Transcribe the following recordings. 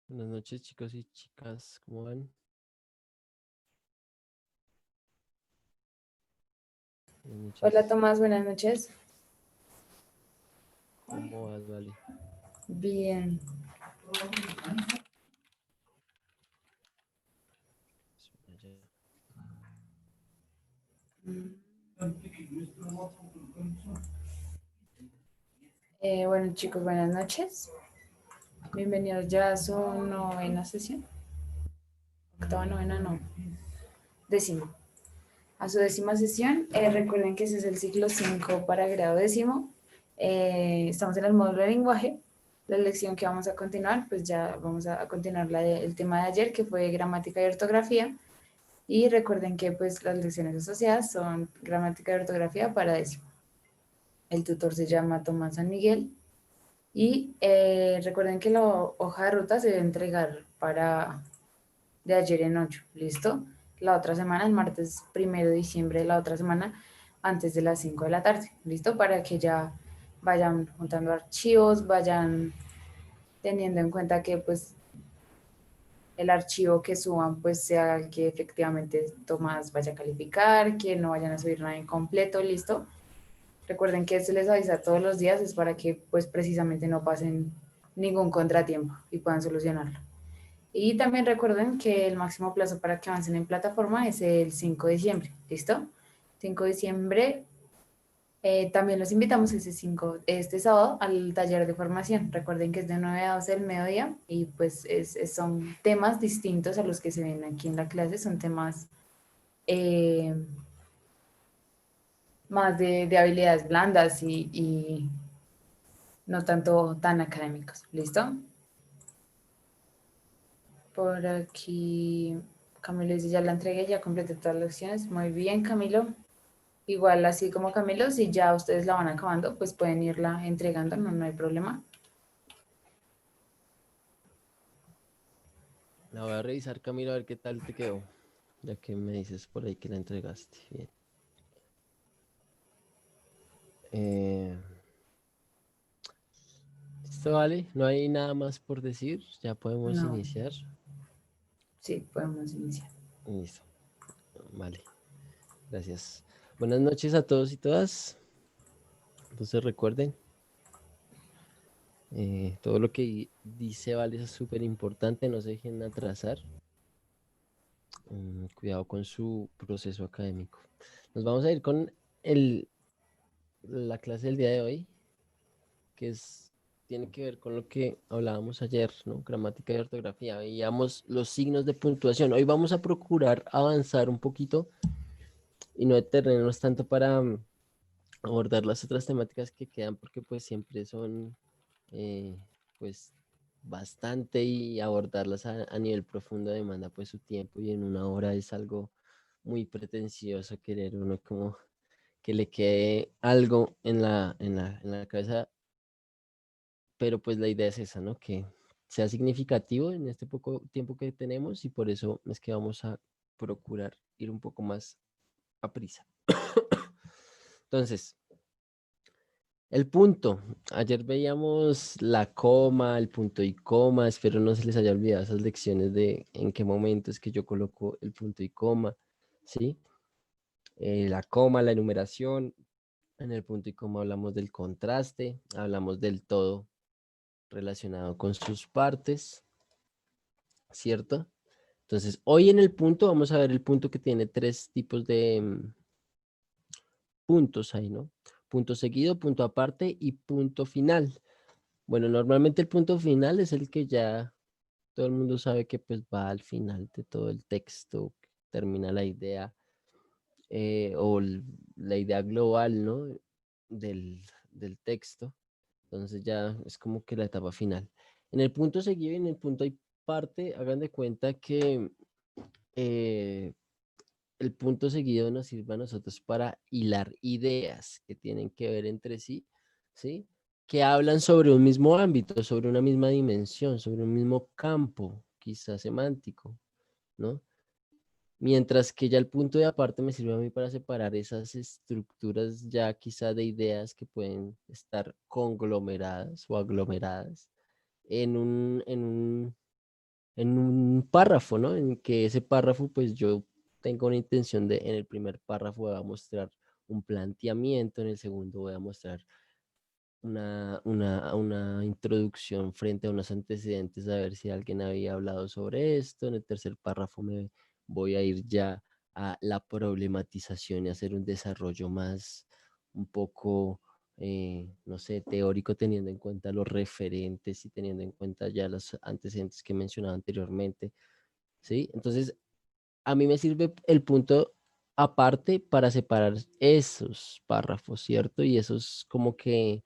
Buenas noches, chicos y chicas, ¿cómo van? Buenas Hola noches, Tomás, buenas noches. ¿cómo vas, Vale? Bien. Espera ya. Bueno chicos, buenas noches. Bienvenidos ya a su novena sesión. Octava, novena, no. Décima. A su décima sesión. Recuerden que ese es el ciclo 5 para grado décimo. Estamos en el módulo de lenguaje. La lección que vamos a continuar, pues ya vamos a continuar el tema de ayer, que fue gramática y ortografía. Y recuerden que pues las lecciones asociadas son gramática y ortografía para décimo. El tutor se llama Tomás San Miguel. Y recuerden que la hoja de ruta se debe entregar para de ayer en 8, ¿listo? La otra semana, el martes 1 de diciembre de la otra semana, antes de las 5 de la tarde, ¿listo? Para que ya vayan juntando archivos, vayan teniendo en cuenta que pues el archivo que suban pues sea el que efectivamente Tomás vaya a calificar, que no vayan a subir nada incompleto, ¿listo? Recuerden que se les avisa todos los días, es para que pues precisamente no pasen ningún contratiempo y puedan solucionarlo. Y también recuerden que el máximo plazo para que avancen en plataforma es el 5 de diciembre, ¿listo? 5 de diciembre, también los invitamos este sábado al taller de formación. Recuerden que es de 9 a 12 del mediodía y pues son temas distintos a los que se ven aquí en la clase, son temas eh, más de habilidades blandas y no tanto tan académicos. ¿Listo? Por aquí, Camilo dice, ya la entregué, ya completé todas las lecciones. Muy bien, Camilo. Igual, así como Camilo, si ya ustedes la van acabando, pues pueden irla entregando, no, no hay problema. La voy a revisar, Camilo, a ver qué tal te quedó, ya que me dices por ahí que la entregaste. Bien. Eh, Listo, vale, no hay nada más por decir, ya podemos No, iniciar. sí, podemos iniciar. Listo, vale, gracias. Buenas noches a todos y todas. Entonces recuerden, todo lo que dice Vale es súper importante, no se dejen atrasar. Cuidado con su proceso académico. Nos vamos a ir con el, la clase del día de hoy, que tiene que ver con lo que hablábamos ayer, ¿no? Gramática y ortografía. Veíamos los signos de puntuación. Hoy vamos a procurar avanzar un poquito y no detenernos tanto para abordar las otras temáticas que quedan, porque pues siempre son, eh, pues, bastante y abordarlas a nivel profundo demanda pues su tiempo y en una hora es algo muy pretencioso querer uno como que le quede algo en la cabeza, pero pues la idea es esa, ¿no? Que sea significativo en este poco tiempo que tenemos y por eso es que vamos a procurar ir un poco más a prisa. Entonces, el punto. Ayer veíamos la coma, el punto y coma. Espero no se les haya olvidado esas lecciones de en qué momento es que yo coloco el punto y coma, ¿sí? La coma, la enumeración. En el punto y coma hablamos del contraste, hablamos del todo relacionado con sus partes, ¿cierto? Entonces, hoy en el punto vamos a ver el punto que tiene tres tipos de puntos ahí, ¿no? Punto seguido, punto aparte y punto final. Bueno, normalmente el punto final es el que ya todo el mundo sabe que pues va al final de todo el texto, termina la idea. la idea global, ¿no? Del texto. Entonces ya es como que la etapa final. En el punto seguido y en el punto hay parte, hagan de cuenta que eh, el punto seguido nos sirve a nosotros para hilar ideas que tienen que ver entre sí, ¿sí? Que hablan sobre un mismo ámbito, sobre una misma dimensión, sobre un mismo campo, quizás semántico, ¿no? Mientras que ya el punto de aparte me sirve a mí para separar esas estructuras ya quizá de ideas que pueden estar conglomeradas o aglomeradas en un párrafo, ¿no? En que ese párrafo, pues yo tengo una intención de, en el primer párrafo voy a mostrar un planteamiento, en el segundo voy a mostrar una introducción frente a unos antecedentes, a ver si alguien había hablado sobre esto. En el tercer párrafo me voy a ir ya a la problematización y hacer un desarrollo más un poco, no sé, teórico, teniendo en cuenta los referentes y teniendo en cuenta ya los antecedentes que mencionaba anteriormente, ¿sí? Entonces, a mí me sirve el punto aparte para separar esos párrafos, ¿cierto? Y esos como que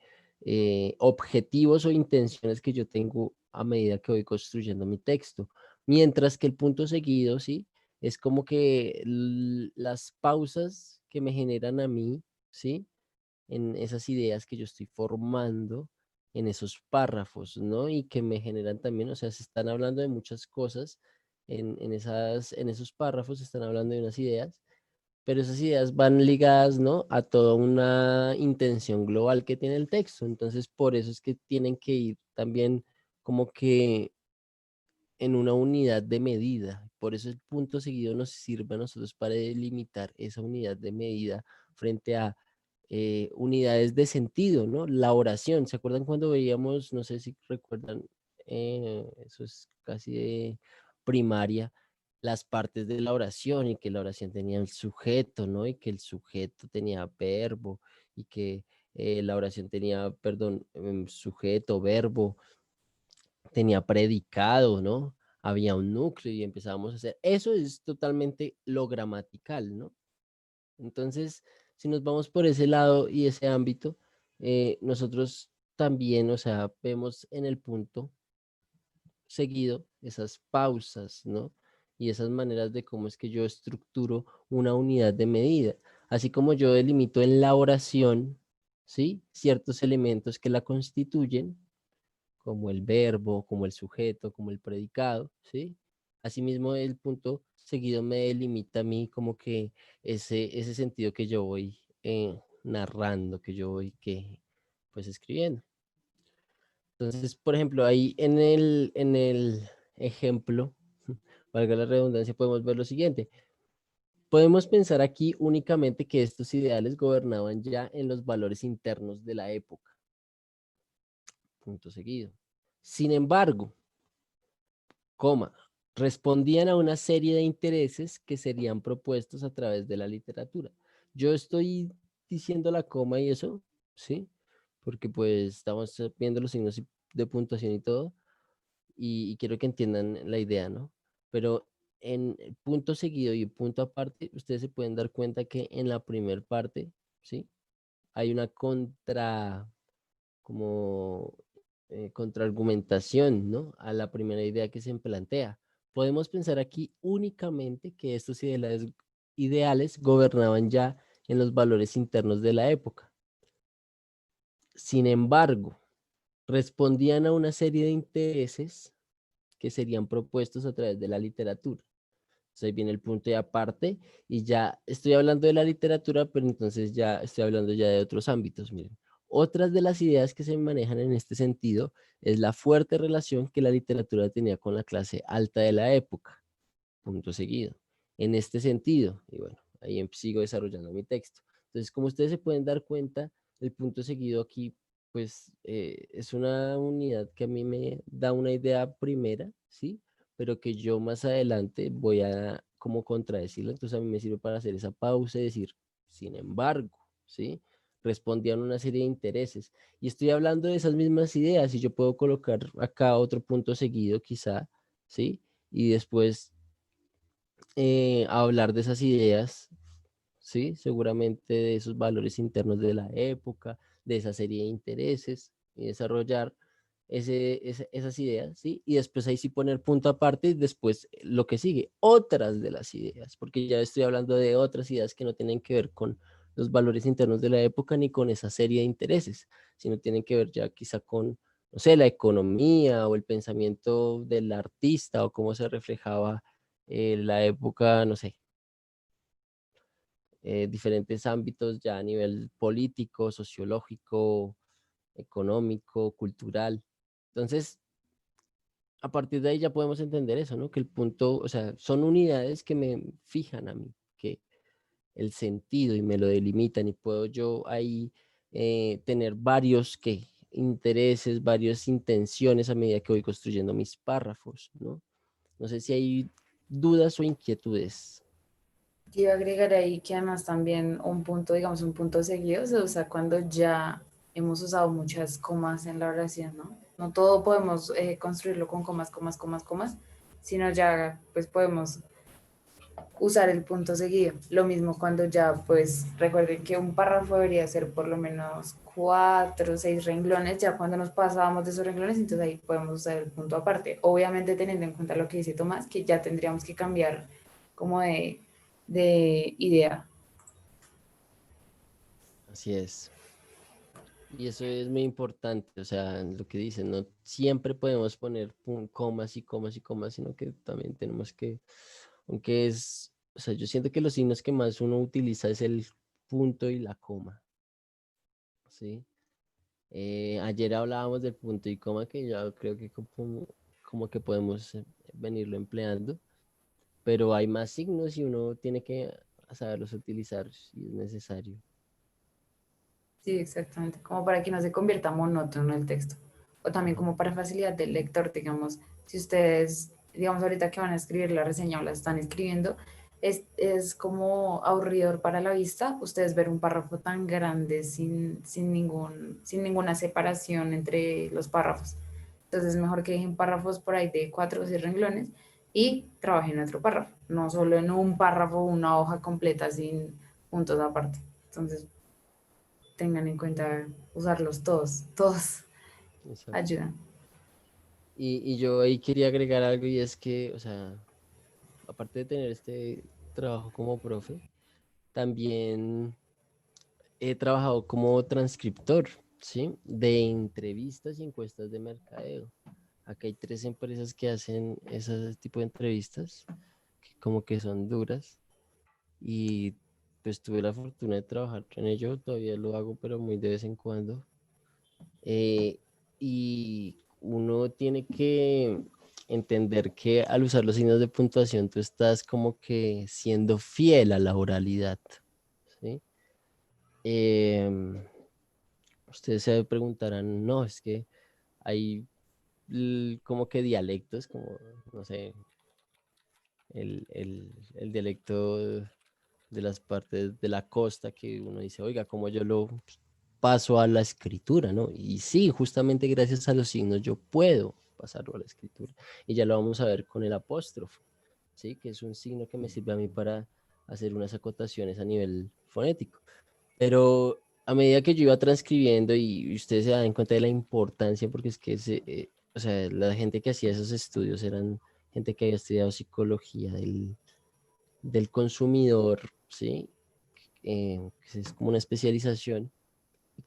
objetivos o intenciones que yo tengo a medida que voy construyendo mi texto. Mientras que el punto seguido, ¿sí? Es como que las pausas que me generan a mí, ¿sí? En esas ideas que yo estoy formando en esos párrafos, ¿no? Y que me generan también, o sea, se están hablando de muchas cosas en esos párrafos, se están hablando de unas ideas, pero esas ideas van ligadas, ¿no? A toda una intención global que tiene el texto. Entonces, por eso es que tienen que ir también como que en una unidad de medida. Por eso el punto seguido nos sirve a nosotros para delimitar esa unidad de medida frente a unidades de sentido, ¿no? La oración, ¿se acuerdan cuando veíamos, no sé si recuerdan, eso es casi de primaria, las partes de la oración y que la oración tenía el sujeto, ¿no? Y que el sujeto tenía verbo y que la oración tenía, perdón, sujeto, verbo, tenía predicado, ¿no? Había un núcleo y empezábamos a hacer. Eso es totalmente lo gramatical, ¿no? Entonces, si nos vamos por ese lado y ese ámbito, nosotros también, o sea, vemos en el punto seguido esas pausas, ¿no? Y esas maneras de cómo es que yo estructuro una unidad de medida, así como yo delimito en la oración, ¿sí? Ciertos elementos que la constituyen, como el verbo, como el sujeto, como el predicado, ¿sí? Asimismo, el punto seguido me delimita a mí como que ese sentido que yo voy narrando, que yo voy pues escribiendo. Entonces, por ejemplo, ahí en el ejemplo, valga la redundancia, podemos ver lo siguiente. Podemos pensar aquí únicamente que estos ideales gobernaban ya en los valores internos de la época. Punto seguido. Sin embargo, coma, respondían a una serie de intereses que serían propuestos a través de la literatura. Yo estoy diciendo la coma y eso, ¿sí? Porque pues estamos viendo los signos de puntuación y todo, y quiero que entiendan la idea, ¿no? Pero en el punto seguido y punto aparte, ustedes se pueden dar cuenta que en la primer parte, ¿sí? Hay una como contraargumentación, ¿no? A la primera idea que se plantea. Podemos pensar aquí únicamente que estos ideales gobernaban ya en los valores internos de la época. Sin embargo, respondían a una serie de intereses que serían propuestos a través de la literatura. Entonces ahí viene el punto de aparte y ya estoy hablando de la literatura, pero entonces ya estoy hablando ya de otros ámbitos. Miren, otras de las ideas que se manejan en este sentido es la fuerte relación que la literatura tenía con la clase alta de la época. Punto seguido. En este sentido, y bueno, ahí sigo desarrollando mi texto. Entonces, como ustedes se pueden dar cuenta, el punto seguido aquí, pues, es una unidad que a mí me da una idea primera, ¿sí? Pero que yo más adelante voy a como contradecirla. Entonces, a mí me sirve para hacer esa pausa y decir, sin embargo, ¿sí? Respondían una serie de intereses. Y estoy hablando de esas mismas ideas y yo puedo colocar acá otro punto seguido, quizá, ¿sí? Y después a hablar de esas ideas ¿sí? Seguramente de esos valores internos de la época, de esa serie de intereses, y desarrollar esas ideas, ¿sí? Y después ahí sí poner punto aparte y después lo que sigue, otras de las ideas, porque ya estoy hablando de otras ideas que no tienen que ver con los valores internos de la época ni con esa serie de intereses, sino tienen que ver ya quizá con, no sé, la economía o el pensamiento del artista o cómo se reflejaba la época, no sé, diferentes ámbitos ya a nivel político, sociológico, económico, cultural. Entonces, a partir de ahí ya podemos entender eso, ¿no? Que el punto, o sea, son unidades que me fijan a mí, que el sentido y me lo delimitan y puedo yo ahí tener varios que intereses, varias intenciones a medida que voy construyendo mis párrafos, ¿no? No sé si hay dudas o inquietudes. Yo agregaré ahí que además también un punto, digamos, un punto seguido se usa cuando ya hemos usado muchas comas en la oración, ¿no? No todo podemos construirlo con comas, comas, comas, comas, sino ya pues podemos usar el punto seguido. Lo mismo cuando ya, pues recuerden que un párrafo debería ser por lo menos 4 o 6 renglones, ya cuando nos pasábamos de esos renglones, entonces ahí podemos usar el punto aparte. Obviamente teniendo en cuenta lo que dice Tomás, que ya tendríamos que cambiar como de idea. Así es. Y eso es muy importante, o sea, lo que dicen, no siempre podemos poner comas y comas y comas, sino que también tenemos que, aunque es, o sea, yo siento que los signos que más uno utiliza es el punto y la coma, ¿sí? Ayer hablábamos del punto y coma que yo creo que como que podemos venirlo empleando, pero hay más signos y uno tiene que saberlos utilizar si es necesario. Sí, exactamente. Como para que no se convierta monótono el texto. O también como para facilidad del lector, digamos, si ustedes, digamos, ahorita que van a escribir la reseña o la están escribiendo, es como aburridor para la vista ustedes ver un párrafo tan grande sin ninguna separación entre los párrafos. Entonces es mejor que dejen párrafos por ahí de 4 o 6 renglones y trabajen en otro párrafo, no solo en un párrafo, una hoja completa sin puntos aparte. Entonces tengan en cuenta usarlos todos, todos Exacto. ayudan. Y yo ahí quería agregar algo y es que, o sea, aparte de tener este trabajo como profe, también he trabajado como transcriptor, ¿sí? De entrevistas y encuestas de mercadeo. Acá hay 3 empresas que hacen ese tipo de entrevistas, que como que son duras, y pues tuve la fortuna de trabajar en ello, todavía lo hago, pero muy de vez en cuando. Eh, y uno tiene que entender que al usar los signos de puntuación tú estás como que siendo fiel a la oralidad, ¿sí? Em, Ustedes se preguntarán, no, es que hay como que dialectos, como, no sé, el dialecto de las partes de la costa que uno dice, oiga, como yo lo paso a la escritura, ¿no? Y sí, justamente gracias a los signos yo puedo pasarlo a la escritura. Y ya lo vamos a ver con el apóstrofo, ¿sí? Que es un signo que me sirve a mí para hacer unas acotaciones a nivel fonético. Pero a medida que yo iba transcribiendo y ustedes se dan cuenta de la importancia, porque es que o sea, la gente que hacía esos estudios eran gente que había estudiado psicología del consumidor, ¿sí? Que es como una especialización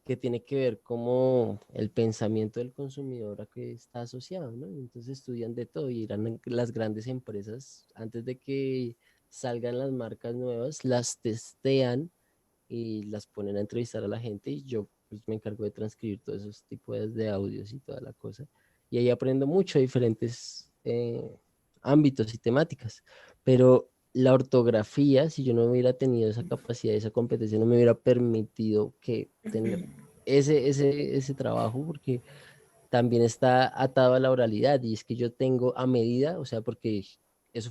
que tiene que ver como el pensamiento del consumidor a que está asociado, ¿no? Entonces estudian de todo y eran las grandes empresas, antes de que salgan las marcas nuevas, las testean y las ponen a entrevistar a la gente y yo pues, me encargo de transcribir todos esos tipos de audios y toda la cosa. Y ahí aprendo mucho de diferentes ámbitos y temáticas. Pero la ortografía, si yo no hubiera tenido esa capacidad, esa competencia, no me hubiera permitido que tener ese trabajo, porque también está atado a la oralidad y es que yo tengo a medida, o sea, porque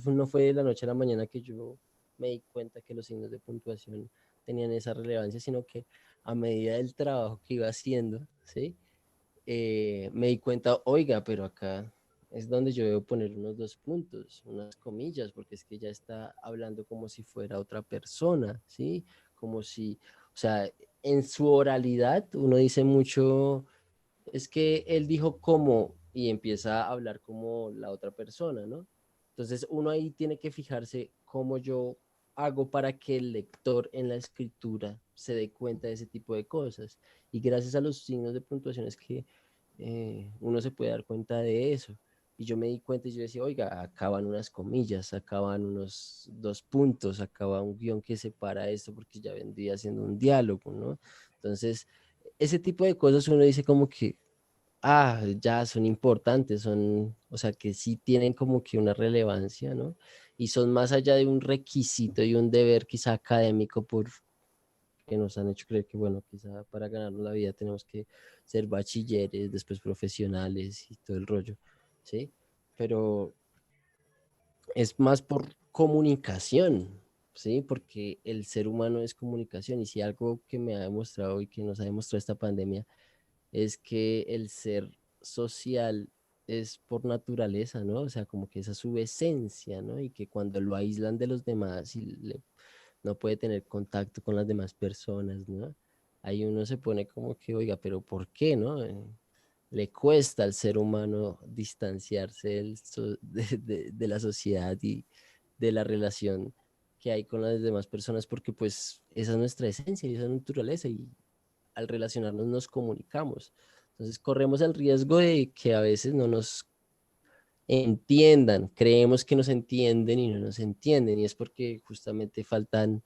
no fue de la noche a la mañana que yo me di cuenta que los signos de puntuación tenían esa relevancia, sino que a medida del trabajo que iba haciendo, ¿sí? Me di cuenta, oiga, pero acá es donde yo debo poner unos dos puntos, unas comillas, porque es que ya está hablando como si fuera otra persona, ¿sí? Como si, o sea, en su oralidad uno dice mucho, es que él dijo como y empieza a hablar como la otra persona, ¿no? Entonces uno ahí tiene que fijarse cómo yo hago para que el lector en la escritura se dé cuenta de ese tipo de cosas. Y gracias a los signos de puntuación es que uno se puede dar cuenta de eso. Y yo me di cuenta y yo decía, oiga, acaban unas comillas, acaban unos dos puntos, acaba un guión que separa esto porque ya vendría siendo un diálogo, ¿no? Entonces, ese tipo de cosas uno dice como que, ya son importantes, son, o sea, que sí tienen como que una relevancia, ¿no? Y son más allá de un requisito y un deber quizá académico por que nos han hecho creer que, bueno, quizá para ganarnos la vida tenemos que ser bachilleres, después profesionales y todo el rollo, ¿sí? Pero es más por comunicación, ¿sí? Porque el ser humano es comunicación y si algo que me ha demostrado y que nos ha demostrado esta pandemia es que el ser social es por naturaleza, ¿no? O sea, como que esa es su esencia, ¿no? Y que cuando lo aíslan de los demás y no puede tener contacto con las demás personas, ¿no? Ahí uno se pone como que, oiga, pero ¿por qué, no? Le cuesta al ser humano distanciarse de la sociedad y de la relación que hay con las demás personas porque pues esa es nuestra esencia y esa es naturaleza y al relacionarnos nos comunicamos. Entonces corremos el riesgo de que a veces no nos entiendan, creemos que nos entienden y no nos entienden y es porque justamente faltan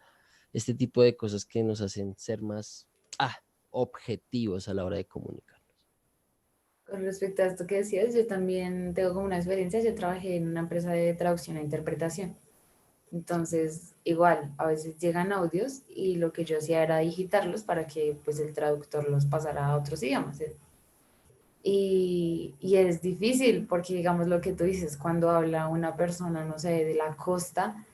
este tipo de cosas que nos hacen ser más objetivos a la hora de comunicarnos. Con respecto a esto que decías, yo también tengo como una experiencia, yo trabajé en una empresa de traducción e interpretación. Entonces, igual, a veces llegan audios y lo que yo hacía era digitarlos para que pues el traductor los pasara a otros idiomas. Y es difícil porque, digamos, lo que tú dices, cuando habla una persona, no sé, de la costa,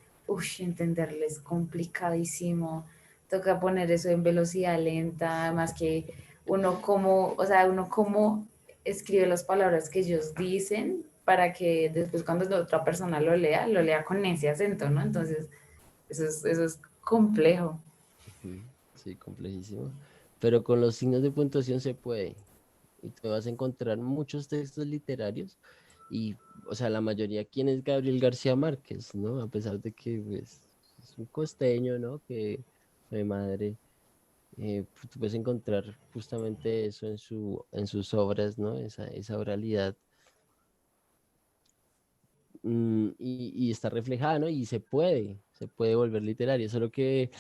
entenderle es complicadísimo. Toca poner eso en velocidad lenta, más que uno como, o sea, uno como escribe las palabras que ellos dicen para que después cuando la otra persona lo lea con ese acento, ¿no? Entonces, eso es complejo. Ujú. Sí, complejísimo. Pero con los signos de puntuación se puede. Y te vas a encontrar muchos textos literarios. Y, o sea, la mayoría, ¿quién es Gabriel García Márquez, no? A pesar de que pues, es un costeño, ¿no? Que fue madre. Tú puedes encontrar justamente eso en sus obras, ¿no? Esa oralidad y está reflejada, ¿no? Y se puede volver literario, solo que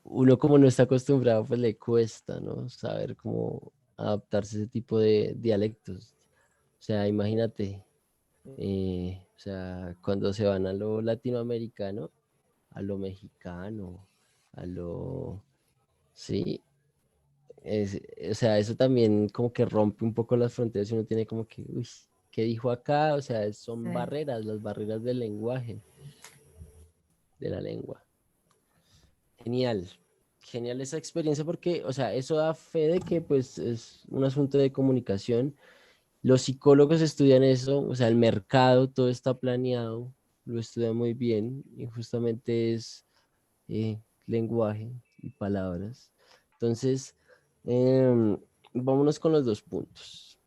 uno como no está acostumbrado, pues le cuesta, ¿no? Saber cómo adaptarse a ese tipo de dialectos. O sea, imagínate, o sea, cuando se van a lo latinoamericano, a lo mexicano, a lo... Sí, o sea, eso también como que rompe un poco las fronteras y uno tiene como que, uy, ¿qué dijo acá? O sea, son Sí. barreras, las barreras del lenguaje, de la lengua. Genial, genial esa experiencia porque, o sea, eso da fe de que pues es un asunto de comunicación. Los psicólogos estudian eso, o sea, el mercado, todo está planeado, lo estudian muy bien y justamente es lenguaje y palabras. Entonces, vámonos con los dos puntos.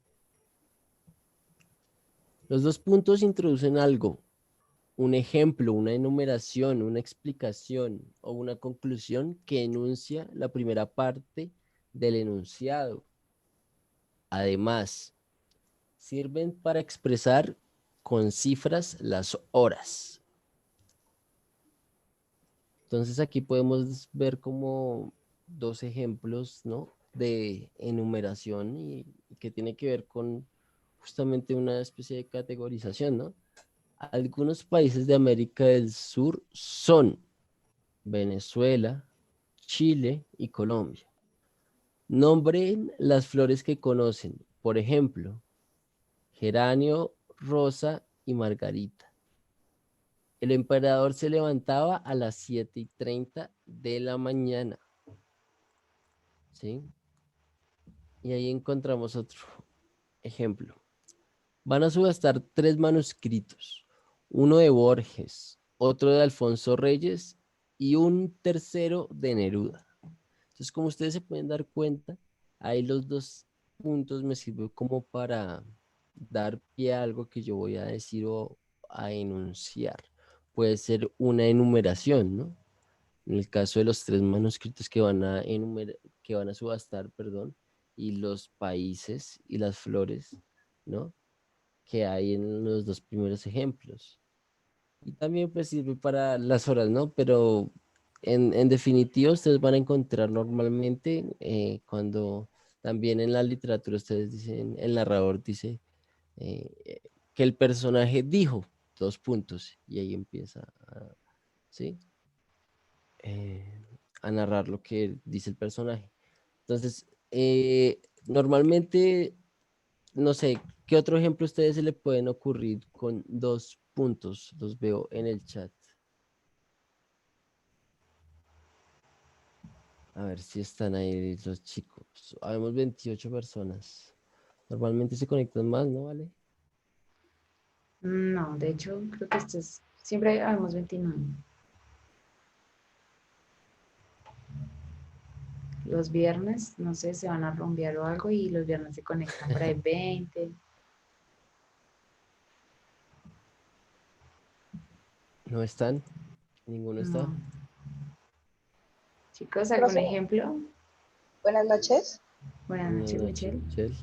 Los dos puntos introducen algo, un ejemplo, una enumeración, una explicación o una conclusión que enuncia la primera parte del enunciado. Además, sirven para expresar con cifras las horas. Entonces aquí podemos ver como dos ejemplos, ¿no? De enumeración y que tiene que ver con justamente una especie de categorización, ¿no? Algunos países de América del Sur son Venezuela, Chile y Colombia. Nombren las flores que conocen, por ejemplo, geranio, rosa y margarita. El emperador se levantaba a las 7:30 de la mañana, ¿sí? Y ahí encontramos otro ejemplo. Van a subastar 3 manuscritos, uno de Borges, otro de Alfonso Reyes y un tercero de Neruda. Entonces, como ustedes se pueden dar cuenta, ahí los 2 puntos me sirven como para dar pie a algo que yo voy a decir o a enunciar. Puede ser una enumeración, ¿no? En el caso de los 3 manuscritos que van a subastar, perdón, y los países y las flores, ¿no? Que hay en los 2 primeros ejemplos. Y también pues sirve para las horas, ¿no? Pero en definitiva ustedes van a encontrar normalmente cuando también en la literatura ustedes dicen, el narrador dice que el personaje dijo 2 puntos y ahí empieza ¿sí? A narrar lo que dice el personaje. Entonces, normalmente, no sé, ¿qué otro ejemplo a ustedes se le pueden ocurrir con 2 puntos? Los veo en el chat. A ver si están ahí los chicos. Habemos 28 personas. Normalmente se conectan más, ¿no? ¿Vale? No, de hecho, creo que siempre habemos 29. Los viernes, no sé, se van a rumbear o algo y los viernes se conectan por ahí 20. ¿No están? ¿Ninguno está? No. Chicos, ¿algún Profe, ejemplo? buenas noches. Buenas Buenas noches, noches, Michelle.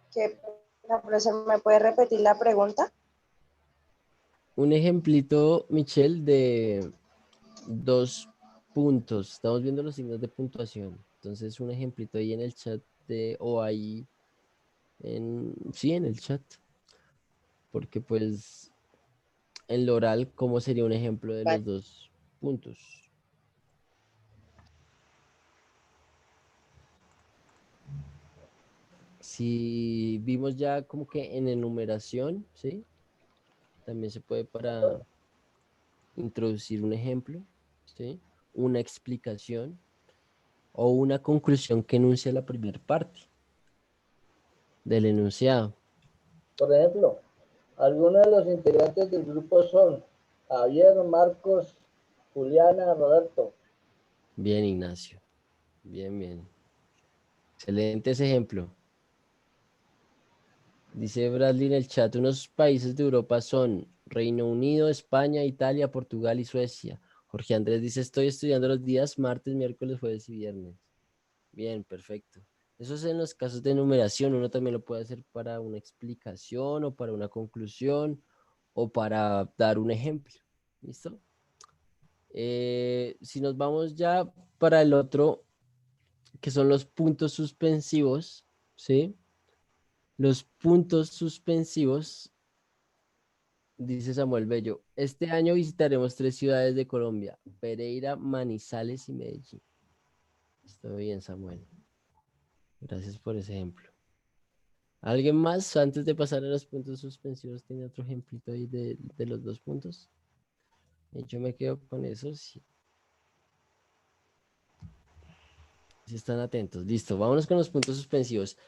Michelle. Profesor, ¿me puede repetir la pregunta? Un ejemplito, Michelle, de 2 puntos. Estamos viendo los signos de puntuación. Entonces, un ejemplito ahí en el chat o ahí sí, en el chat. Porque pues en lo oral, ¿cómo sería un ejemplo de Vale. los 2 puntos? Si vimos ya como que en enumeración, ¿sí? También se puede para introducir un ejemplo, ¿sí? Una explicación o una conclusión que enuncia la primera parte del enunciado. Por ejemplo, algunos de los integrantes del grupo son Javier, Marcos, Juliana, Roberto. Bien, Ignacio. Bien, bien. Excelente ese ejemplo. Dice Bradley en el chat, unos países de Europa son Reino Unido, España, Italia, Portugal y Suecia. Jorge Andrés dice, estoy estudiando los días martes, miércoles, jueves y viernes. Bien, perfecto. Eso es en los casos de enumeración. Uno también lo puede hacer para una explicación o para una conclusión o para dar un ejemplo. ¿Listo? Si nos vamos ya para el otro, que son los puntos suspensivos, ¿sí? Los puntos suspensivos, dice Samuel Bello, este año visitaremos 3 ciudades de Colombia, Pereira, Manizales y Medellín. Estoy bien, Samuel. Gracias por ese ejemplo. ¿Alguien más antes de pasar a los puntos suspensivos tiene otro ejemplito ahí de los 2 puntos? Yo me quedo con eso. Si están atentos. Listo, vámonos con los puntos suspensivos.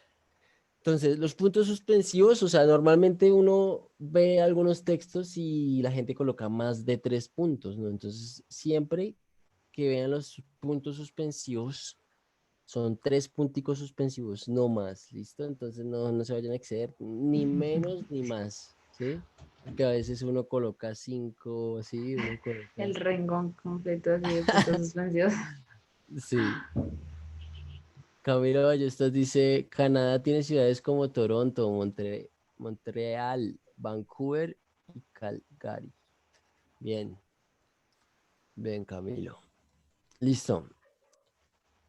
Entonces, los puntos suspensivos, o sea, normalmente uno ve algunos textos y la gente coloca más de 3 puntos, ¿no? Entonces, siempre que vean los puntos suspensivos, son 3 punticos suspensivos, no más, ¿listo? Entonces, no se vayan a exceder, ni menos ni más, ¿sí? Porque a veces uno coloca 5, así, uno El coloca... rengón completo así de puntos suspensivos. Sí. Camilo Ballestas dice, Canadá tiene ciudades como Toronto, Montreal, Vancouver y Calgary. Bien, bien, Camilo. Listo.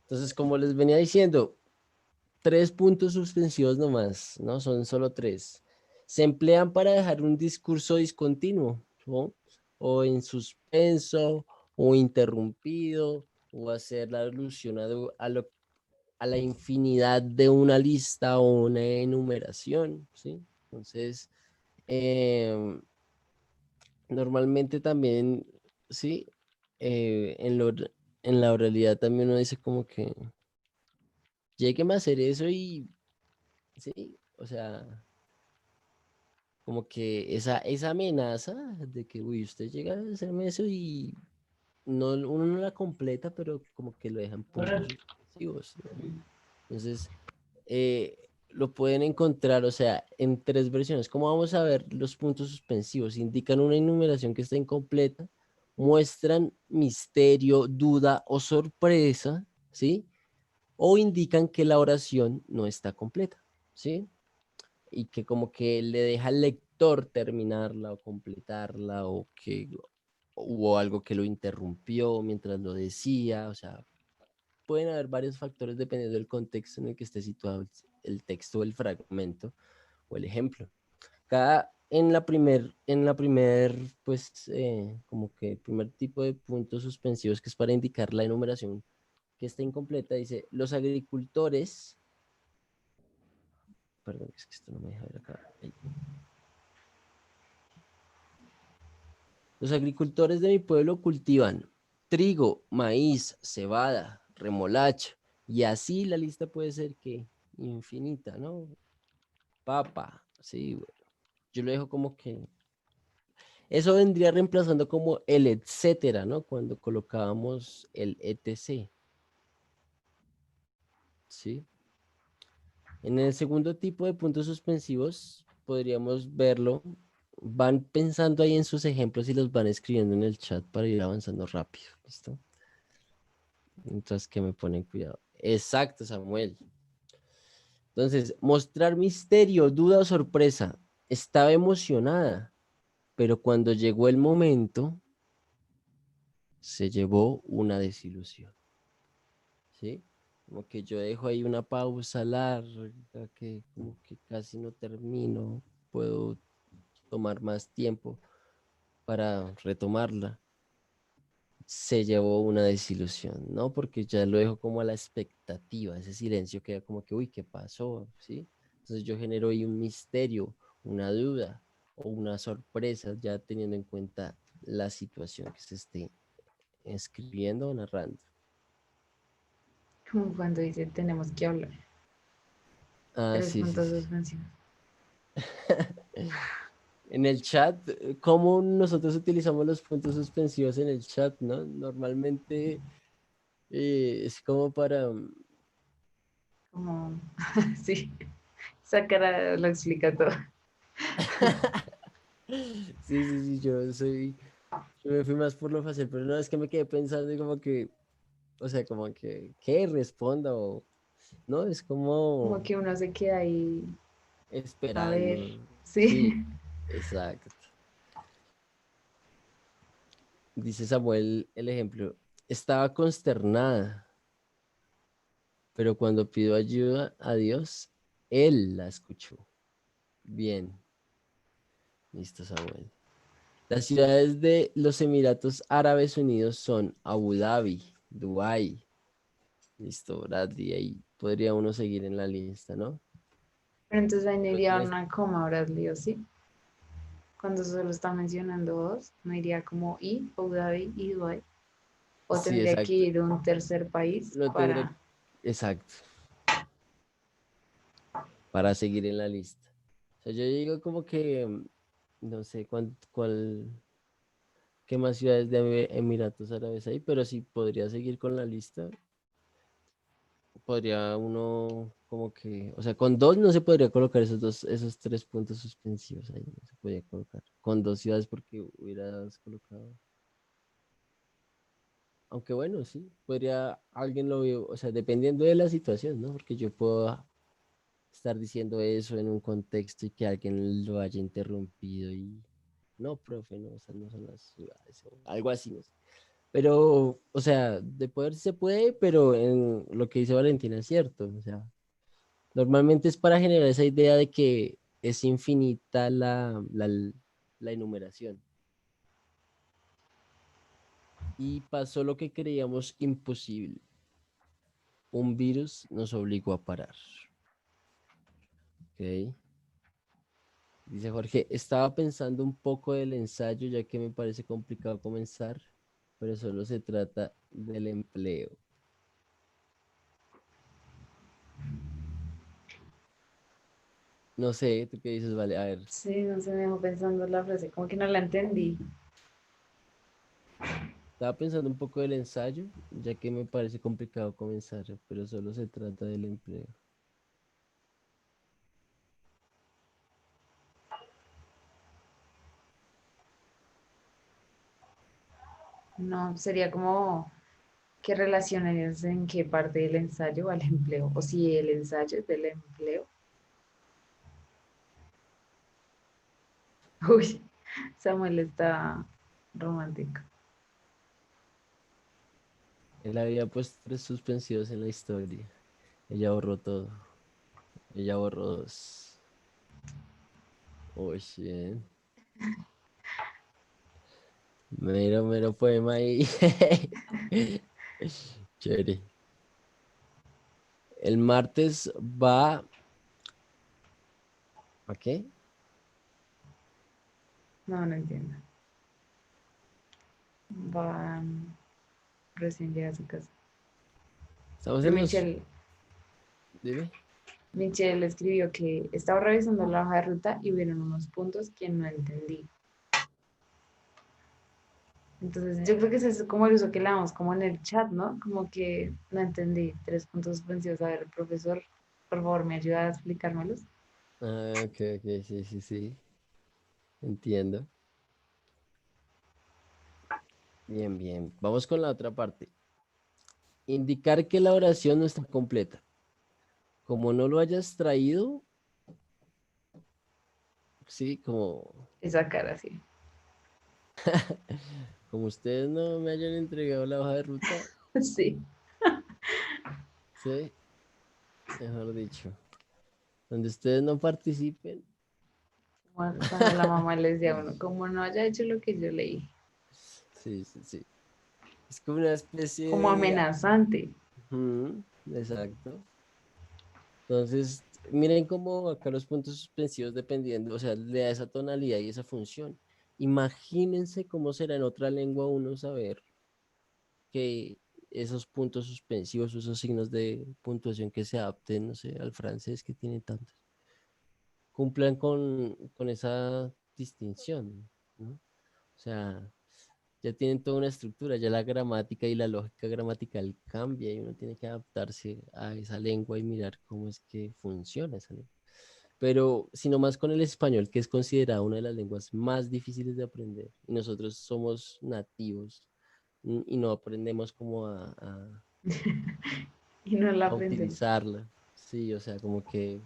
Entonces, como les venía diciendo, 3 puntos suspensivos nomás, ¿no? Son solo 3. Se emplean para dejar un discurso discontinuo, ¿no? O en suspenso, o interrumpido, o hacer la alusión a la infinidad de una lista o una enumeración, ¿sí? Entonces, em, normalmente también, ¿sí? En la oralidad también uno dice como que llegueme a hacer eso y, ¿sí? O sea, como que esa amenaza de que, uy, usted llega a hacerme eso y no, uno no la completa, pero como que lo dejan puntos suspensivos, ¿no? Entonces, lo pueden encontrar, o sea, en tres versiones. ¿Cómo vamos a ver los puntos suspensivos? Indican una enumeración que está incompleta, muestran misterio, duda o sorpresa, ¿sí? O indican que la oración no está completa, ¿sí? Y que como que le deja al lector terminarla o completarla o que hubo algo que lo interrumpió mientras lo decía, o sea, pueden haber varios factores dependiendo del contexto en el que esté situado el texto, el fragmento o el ejemplo. Cada, pues, como que el primer tipo de puntos suspensivos que es para indicar la enumeración que está incompleta, dice, los agricultores, perdón, es que esto no me deja ver acá. Ahí. Los agricultores de mi pueblo cultivan trigo, maíz, cebada, remolacha, y así la lista puede ser que infinita, ¿no? Papa, sí, bueno. Yo lo dejo como que eso vendría reemplazando como el etcétera, ¿no? Cuando colocábamos el etc, ¿sí? En el segundo tipo de puntos suspensivos podríamos verlo. Van pensando ahí en sus ejemplos y los van escribiendo en el chat para ir avanzando rápido, ¿listo? Mientras que me ponen cuidado. Exacto, Samuel. Entonces, mostrar misterio, duda o sorpresa. Estaba emocionada, pero cuando llegó el momento, se llevó una desilusión, ¿sí? Como que yo dejo ahí una pausa larga, que como que casi no termino, puedo tomar más tiempo para retomarla. Se llevó una desilusión, ¿no? Porque ya lo dejo como a la expectativa, ese silencio queda como que, uy, ¿qué pasó? ¿Sí? Entonces yo genero ahí un misterio, una duda o una sorpresa, ya teniendo en cuenta la situación que se esté escribiendo o narrando. Como cuando dice tenemos que hablar. Ah, Tres sí, sí, puntos sí. suspensivos. En el chat, ¿cómo nosotros utilizamos los puntos suspensivos en el chat, no? Normalmente es como para, Como, sí, esa cara lo explica todo. sí, sí, sí, yo me fui más por lo fácil, pero no, es que me quedé pensando y como que, o sea, como que, ¿qué responda? O, no, es Como como que uno se queda ahí a ver, esperando. Sí, sí. exacto. Dice Samuel el ejemplo, estaba consternada, pero cuando pidió ayuda a Dios, Él la escuchó. Bien, listo, Samuel. Las ciudades de los Emiratos Árabes Unidos son Abu Dhabi, Dubái. Listo, Bradley, ahí podría uno seguir en la lista, ¿no? Pero entonces ahí no Lo iría tienes. una coma, Bradley, ¿o sí? Cuando solo está mencionando dos, no iría como y, Abu Dhabi y Dubái. O Sí, tendría que exacto. ir a un tercer país Lo tendría. para, Exacto. Para seguir en la lista. O sea, yo digo como que, no sé qué más ciudades de Emiratos Árabes hay, pero sí podría seguir con la lista. Podría uno como que, o sea, con dos no se podría colocar esos tres puntos suspensivos ahí, no se podía colocar. Con dos ciudades porque hubieras colocado. Aunque bueno, sí, podría, alguien lo vio, o sea, dependiendo de la situación, ¿no? Porque yo puedo estar diciendo eso en un contexto y que alguien lo haya interrumpido y no, profe, no, esas no son las ciudades o algo así, no sé. Pero, o sea, de poder sí se puede, pero en lo que dice Valentina es cierto, o sea, normalmente es para generar esa idea de que es infinita la enumeración. Y pasó lo que creíamos imposible. Un virus nos obligó a parar. ¿Ok? Dice Jorge, estaba pensando un poco del ensayo ya que me parece complicado comenzar, pero solo se trata del empleo. No sé, ¿tú qué dices? Vale, a ver. Sí, no se me dejó pensando la frase, como que no la entendí. Estaba pensando un poco del ensayo, ya que me parece complicado comenzar, pero solo se trata del empleo. No, sería como qué relaciones en qué parte del ensayo al empleo, o si el ensayo es del empleo. Uy, Samuel está romántico. Él había puesto 3 suspensivos en la historia. Ella borró todo. Ella borró 2. Uy, bien. Mero, mero poema ahí. Chévere. El martes va. ¿A qué? No, no entiendo. Va, recién llega a su casa. Estamos Pero en los. Dime. Michelle escribió que estaba revisando la hoja de ruta y hubieron unos puntos que no entendí. Entonces, yo creo que ese es como el uso que le damos, como en el chat, ¿no? Como que no entendí, 3 puntos suspensivos. A ver, profesor, por favor, ¿me ayuda a explicármelos? Ah, ok, ok, sí, sí, sí. Entiendo. Bien, bien. Vamos con la otra parte. Indicar que la oración no está completa. Como no lo hayas traído, sí, Esa cara, sí. como ustedes no me hayan entregado la hoja de ruta, Sí. sí, mejor dicho. Donde ustedes no participen. Cuando la mamá le decía a uno, como no haya hecho lo que yo leí, Sí, sí, sí. Es como una especie como de... amenazante. Ujú, exacto. Entonces, miren cómo acá los puntos suspensivos dependiendo, o sea, le da esa tonalidad y esa función. Imagínense cómo será en otra lengua uno saber que esos puntos suspensivos, esos signos de puntuación que se adapten, no sé, al francés que tiene tantos, cumplan con esa distinción, ¿no? O sea, ya tienen toda una estructura, ya la gramática y la lógica gramatical cambia y uno tiene que adaptarse a esa lengua y mirar cómo es que funciona esa lengua. Pero sino más con el español, que es considerada una de las lenguas más difíciles de aprender, y nosotros somos nativos y no aprendemos como Y no la a aprendemos. utilizarla. Sí, o sea, como que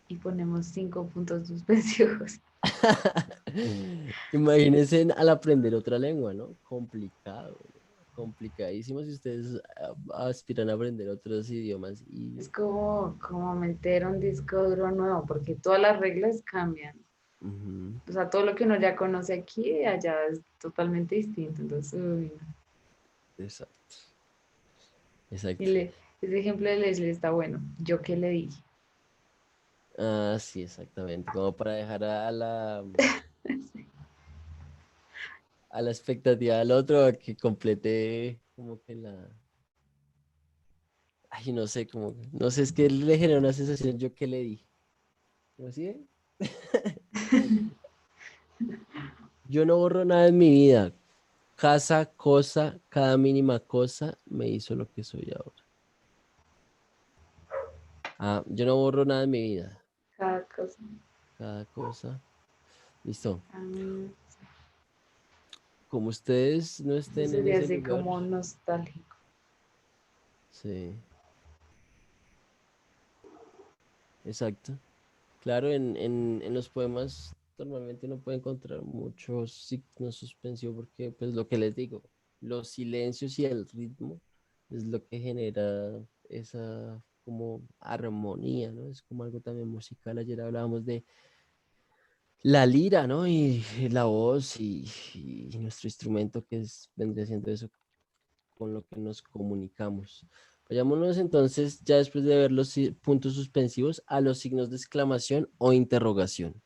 Y ponemos 5 puntos suspensivos. imagínense al aprender otra lengua, ¿no? Complicado, ¿no? Complicadísimo si ustedes aspiran a aprender otros idiomas Es y como meter un disco duro nuevo, porque todas las reglas cambian. ujú, O sea, todo lo que uno ya conoce aquí, allá es totalmente distinto. Entonces, uy, no. exacto, Y exacto. ese ejemplo de Leslie está bueno. ¿Yo qué le dije? Ah, sí, exactamente. Como para dejar a la expectativa del otro a que complete como que ay, no sé, no sé, es que le genera una sensación yo que le di. ¿No sí? Yo no borro nada en mi vida. Casa, cosa, cada mínima cosa me hizo lo que soy ahora. Ah, yo no borro nada en mi vida. Cada cosa. Cada cosa. Listo. Ah, Como ustedes no eso estén en sería ese así lugar. como nostálgico. Sí, exacto. Claro, en los poemas normalmente uno puede encontrar muchos signos suspensivos porque, pues lo que les digo, los silencios y el ritmo es lo que genera esa como armonía, ¿no? Es como algo también musical. Ayer hablábamos de la lira, ¿no? Y la voz y nuestro instrumento vendría siendo eso con lo que nos comunicamos. Vayámonos entonces, ya después de ver los puntos suspensivos, a los signos de exclamación o interrogación.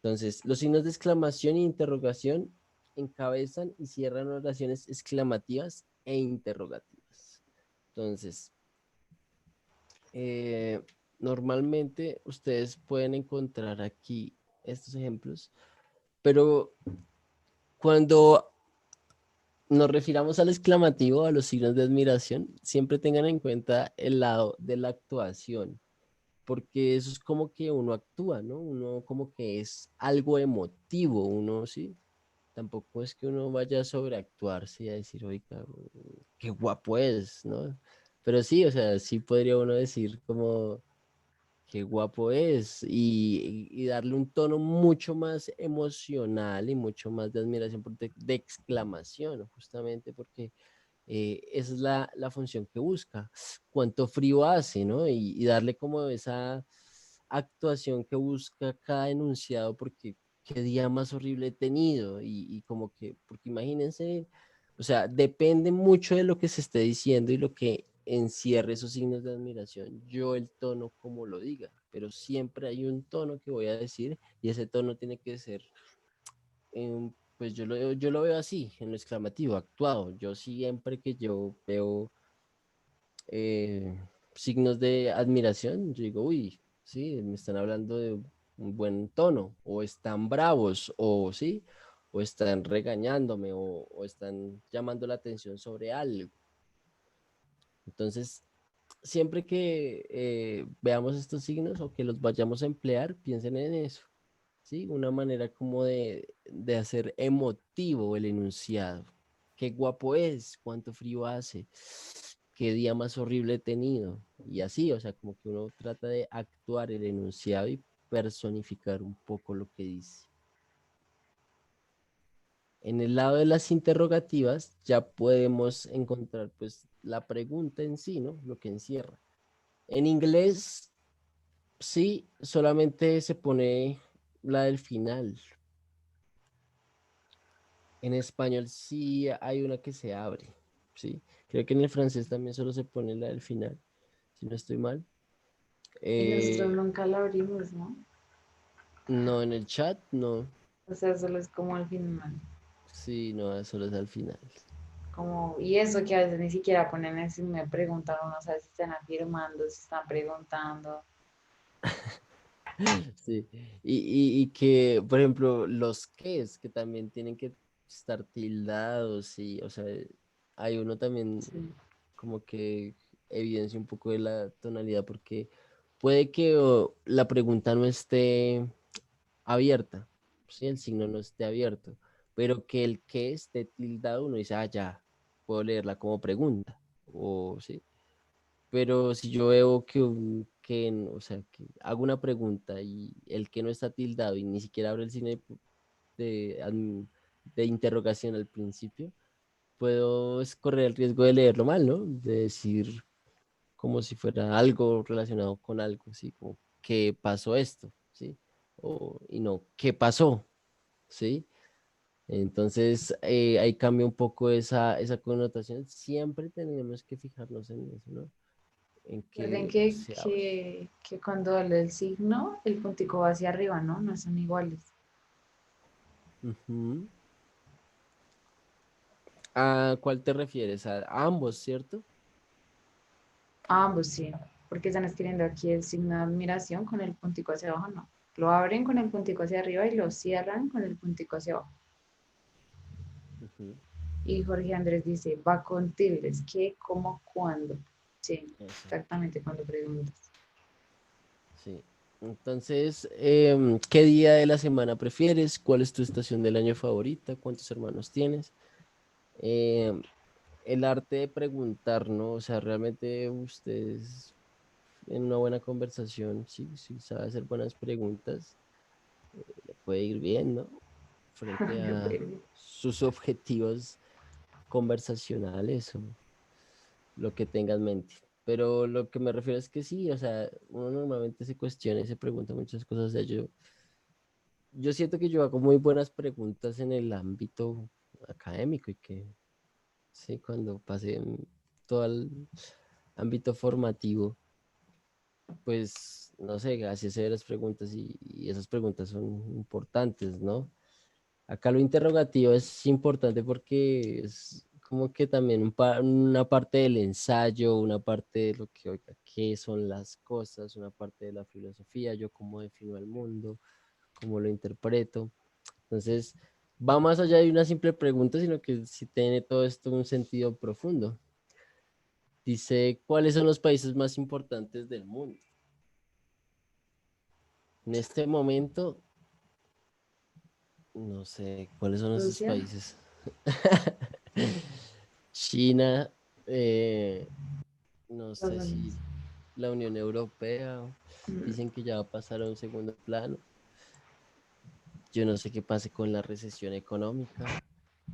Entonces, los signos de exclamación e interrogación encabezan y cierran oraciones exclamativas e interrogativas. Entonces, eh, normalmente ustedes pueden encontrar aquí estos ejemplos, pero cuando nos refiramos al exclamativo, a los signos de admiración, siempre tengan en cuenta el lado de la actuación, porque eso es como que uno actúa, ¿no? Uno como que es algo emotivo, uno sí. Tampoco es que uno vaya a sobreactuarse y a decir, oiga, qué guapo es, ¿no? Pero sí, o sea, sí podría uno decir como, qué guapo es y darle un tono mucho más emocional y mucho más de admiración, de exclamación, justamente porque esa es la función que busca. Cuánto frío hace, ¿no? Y darle como esa actuación que busca cada enunciado, porque qué día más horrible he tenido y como que, porque imagínense, o sea, depende mucho de lo que se esté diciendo y lo que encierre esos signos de admiración, yo el tono como lo diga, pero siempre hay un tono que voy a decir y ese tono tiene que ser pues yo lo veo así, en lo exclamativo, actuado. Yo siempre que yo veo eh, signos de admiración, yo digo, uy, sí, me están hablando de un buen tono, o están bravos, o sí, o están regañándome, o están llamando la atención sobre algo. Entonces, siempre que veamos estos signos o que los vayamos a emplear, piensen en eso. ¿Sí? Una manera como de hacer emotivo el enunciado. Qué guapo es, cuánto frío hace, qué día más horrible he tenido. Y así, o sea, como que uno trata de actuar el enunciado y personificar un poco lo que dice. En el lado de las interrogativas ya podemos encontrar pues la pregunta en sí, ¿no? Lo que encierra. En inglés, sí, solamente se pone la del final. En español sí hay una que se abre, ¿sí? Creo que en el francés también solo se pone la del final, si no estoy mal. Y nosotros Eh, nunca la abrimos, ¿no? no, en el chat, no. O sea, solo es como al final. Sí, no, solo es al final. Como, y eso que a veces ni siquiera ponen eso y me preguntan, uno sabe si están afirmando, si están preguntando. Sí. Y que, por ejemplo, los que también tienen que estar tildados, y, o sea, hay uno también Sí. como que evidencia un poco de la tonalidad, porque puede que la pregunta no esté abierta, ¿sí? El signo no esté abierto, pero que el que esté tildado, uno dice, ah, ya, puedo leerla como pregunta, o sí. Pero si yo veo o sea, que hago una pregunta y el que no está tildado y ni siquiera abre el signo de interrogación al principio, puedo correr el riesgo de leerlo mal, ¿no? De decir como si fuera algo relacionado con algo, ¿sí? Como, ¿qué pasó esto? ¿Sí? Y no, ¿qué pasó? ¿Sí? Entonces, ahí cambia un poco esa connotación. Siempre tenemos que fijarnos en eso, ¿no? En Recuerden que se abre. que cuando lee el signo, el puntico va hacia arriba, ¿no? No son iguales. Ujú. ¿A cuál te refieres? A ambos, ¿cierto? A ambos sí, porque están escribiendo aquí el signo de admiración con el puntico hacia abajo, no. Lo abren con el puntico hacia arriba y lo cierran con el puntico hacia abajo. Ujú. Y Jorge Andrés dice, va con tildes, ¿qué, cómo, cuándo? Sí, Exacto, exactamente cuando preguntas. sí. Entonces, ¿qué día de la semana prefieres? ¿Cuál es tu estación del año favorita? ¿Cuántos hermanos tienes? Em, el arte de preguntar, ¿no? O sea, realmente ustedes en una buena conversación, sí sabe hacer buenas preguntas, le puede ir bien, ¿no? Frente Le a perdí. sus objetivos conversacionales o lo que tenga en mente. Pero lo que me refiero es que sí, o sea, uno normalmente se cuestiona y se pregunta muchas cosas. O sea, yo siento que yo hago muy buenas preguntas en el ámbito académico y que sí, cuando pasé en todo el ámbito formativo, pues, no sé, hacía severas preguntas y esas preguntas son importantes, ¿no? Acá lo interrogativo es importante porque es como que también una parte del ensayo, una parte de lo que, oiga, qué son las cosas, una parte de la filosofía, yo cómo defino el mundo, cómo lo interpreto. Entonces, va más allá de una simple pregunta, sino que sí tiene todo esto un sentido profundo. Dice, ¿cuáles son los países más importantes del mundo? En este momento, no sé, ¿cuáles son esos Rusia. países? China, no sé Estados Unidos. si la Unión Europea, Mm, dicen que ya va a pasar a un segundo plano. Yo no sé qué pase con la recesión económica,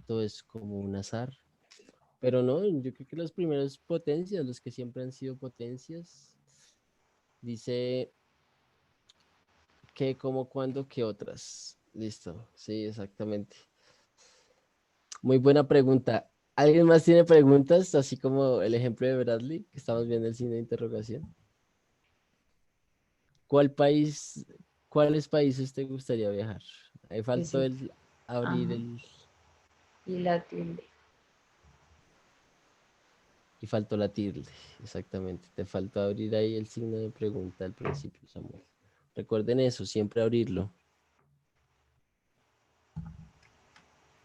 todo es como un azar. Pero no, yo creo que las primeras potencias, los que siempre han sido potencias, dice que como, cuándo, que otras. Listo, sí, exactamente. Muy buena pregunta. ¿Alguien más tiene preguntas? Así como el ejemplo de Bradley, que estamos viendo el signo de interrogación. ¿Cuál país, cuáles países te gustaría viajar? Ahí faltó ese. el abrir Ajá. el Y la tilde. y faltó la tilde. Exactamente. Te faltó abrir ahí el signo de pregunta al principio, Samuel. Recuerden eso, siempre abrirlo.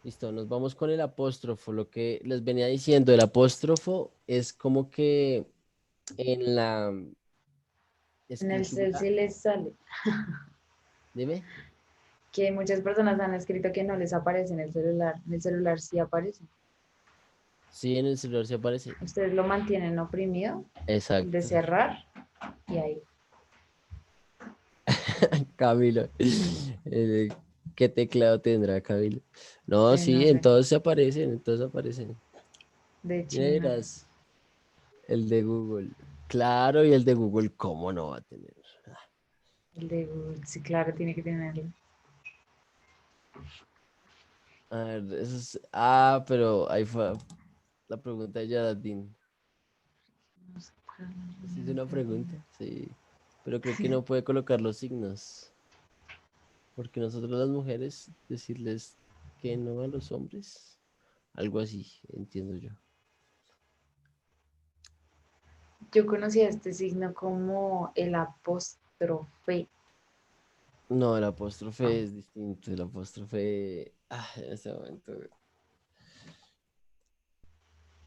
Listo, nos vamos con el apóstrofo. Lo que les venía diciendo, el apóstrofo es como que en la En el cel escritura, sí les sale. dime, Que muchas personas han escrito que no les aparece en el celular. En el celular sí aparece. sí, en el celular se aparece. Ustedes lo mantienen oprimido, el de Exacto. cerrar, y ahí. Camilo. Eh, ¿Qué teclado tendrá Camilo? No, No sí, sé. en todos aparecen. De China. Miras, el de Google. Claro, y el de Google, ¿cómo no va a tener? El de Google. Sí, claro, tiene que tenerlo. A ver, pero ahí fue la pregunta de Yadin. ¿Sí es una pregunta? Sí. Pero creo que no puede colocar los signos. Porque nosotros las mujeres decirles que no a los hombres. Algo así, entiendo yo. Yo conocí a este signo como el apóstrofe. No, el apóstrofe es distinto. El apóstrofe. En ese momento.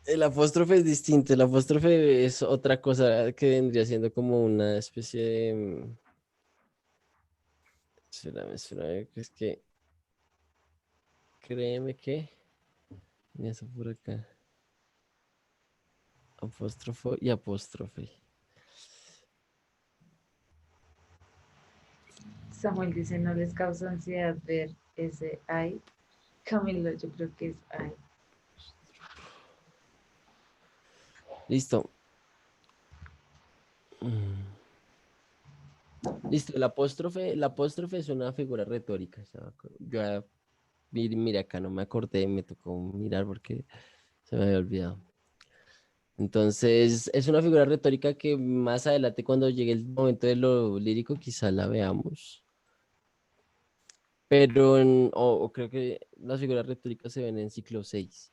El apóstrofe es distinto. El apóstrofe es otra cosa que vendría siendo como una especie de. Espérame, que es que. Créeme que. Eso por acá. Apóstrofo y apóstrofe. Samuel dice, no les causa ansiedad ver ese ay. Camilo, yo creo que es ay. Listo. Mm. Listo, el apóstrofe es una figura retórica. Mira, acá no me acordé, me tocó mirar porque se me había olvidado. Entonces, es una figura retórica que más adelante, cuando llegue el momento de lo lírico, quizá la veamos. Pero, o creo que las figuras retóricas se ven en ciclo 6,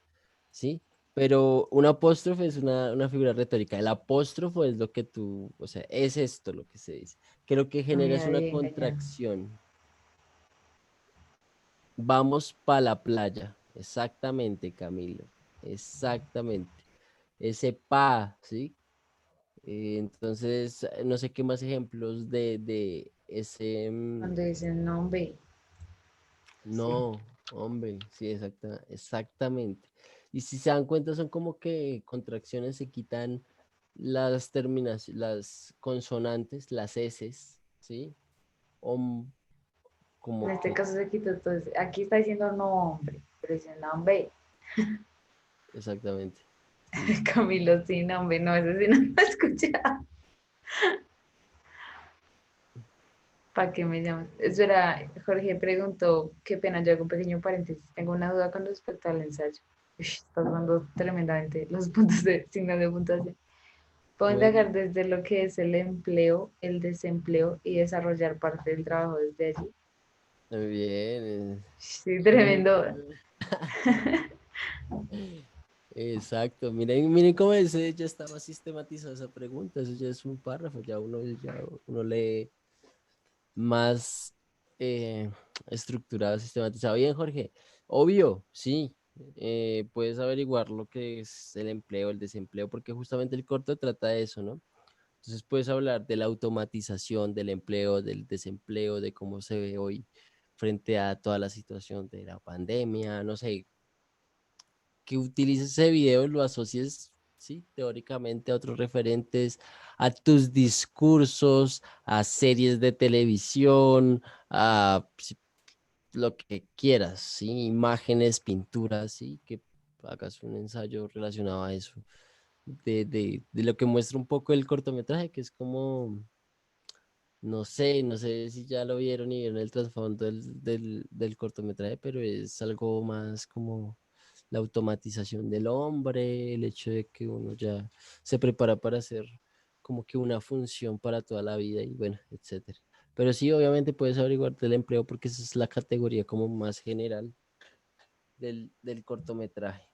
¿sí? Pero un apóstrofe es una figura retórica. El apóstrofo es lo que tú, o sea, es esto lo que se dice. Que lo que genera Ay, es una ay, engañado. contracción. Vamos para la playa. Exactamente, Camilo. Exactamente. Ese pa, ¿sí? Entonces, no sé qué más ejemplos de ese. Cuando dicen no, ve. Sí. No, hombre, sí, exactamente. Y si se dan cuenta, son como que contracciones se quitan las terminaciones, las consonantes, las eses, ¿sí? O En como este que, caso se quita entonces. Aquí está diciendo no, hombre. Pero dice no, ve. exactamente. Camilo, sí, no, hombre, no, ese sí no lo he escuchado. ¿Para qué me llamas? Espera, Jorge preguntó, qué pena, yo hago un pequeño paréntesis. Tengo una duda con respecto al ensayo. Estás dando tremendamente los puntos de signos de puntuación. Pueden Bueno, dejar desde lo que es el empleo, el desempleo y desarrollar parte del trabajo desde allí. muy bien. Sí, tremendo. Exacto, miren cómo ese ya está más sistematizada esa pregunta, eso ya es un párrafo, ya uno lee más estructurado, sistematizado. Bien, Jorge, obvio, sí, puedes averiguar lo que es el empleo, el desempleo, porque justamente el corto trata de eso, ¿no? Entonces puedes hablar de la automatización del empleo, del desempleo, de cómo se ve hoy frente a toda la situación de la pandemia, no sé, que utilices ese video y lo asocies, sí, teóricamente a otros referentes, a tus discursos, a series de televisión, a sí, lo que quieras, sí, imágenes, pinturas, sí, que hagas un ensayo relacionado a eso, de lo que muestra un poco el cortometraje, que es como, no sé si ya lo vieron y vieron el trasfondo del cortometraje, pero es algo más como la automatización del hombre, el hecho de que uno ya se prepara para hacer como que una función para toda la vida y bueno, etcétera. Pero sí, obviamente puedes averiguar del empleo porque esa es la categoría como más general del cortometraje.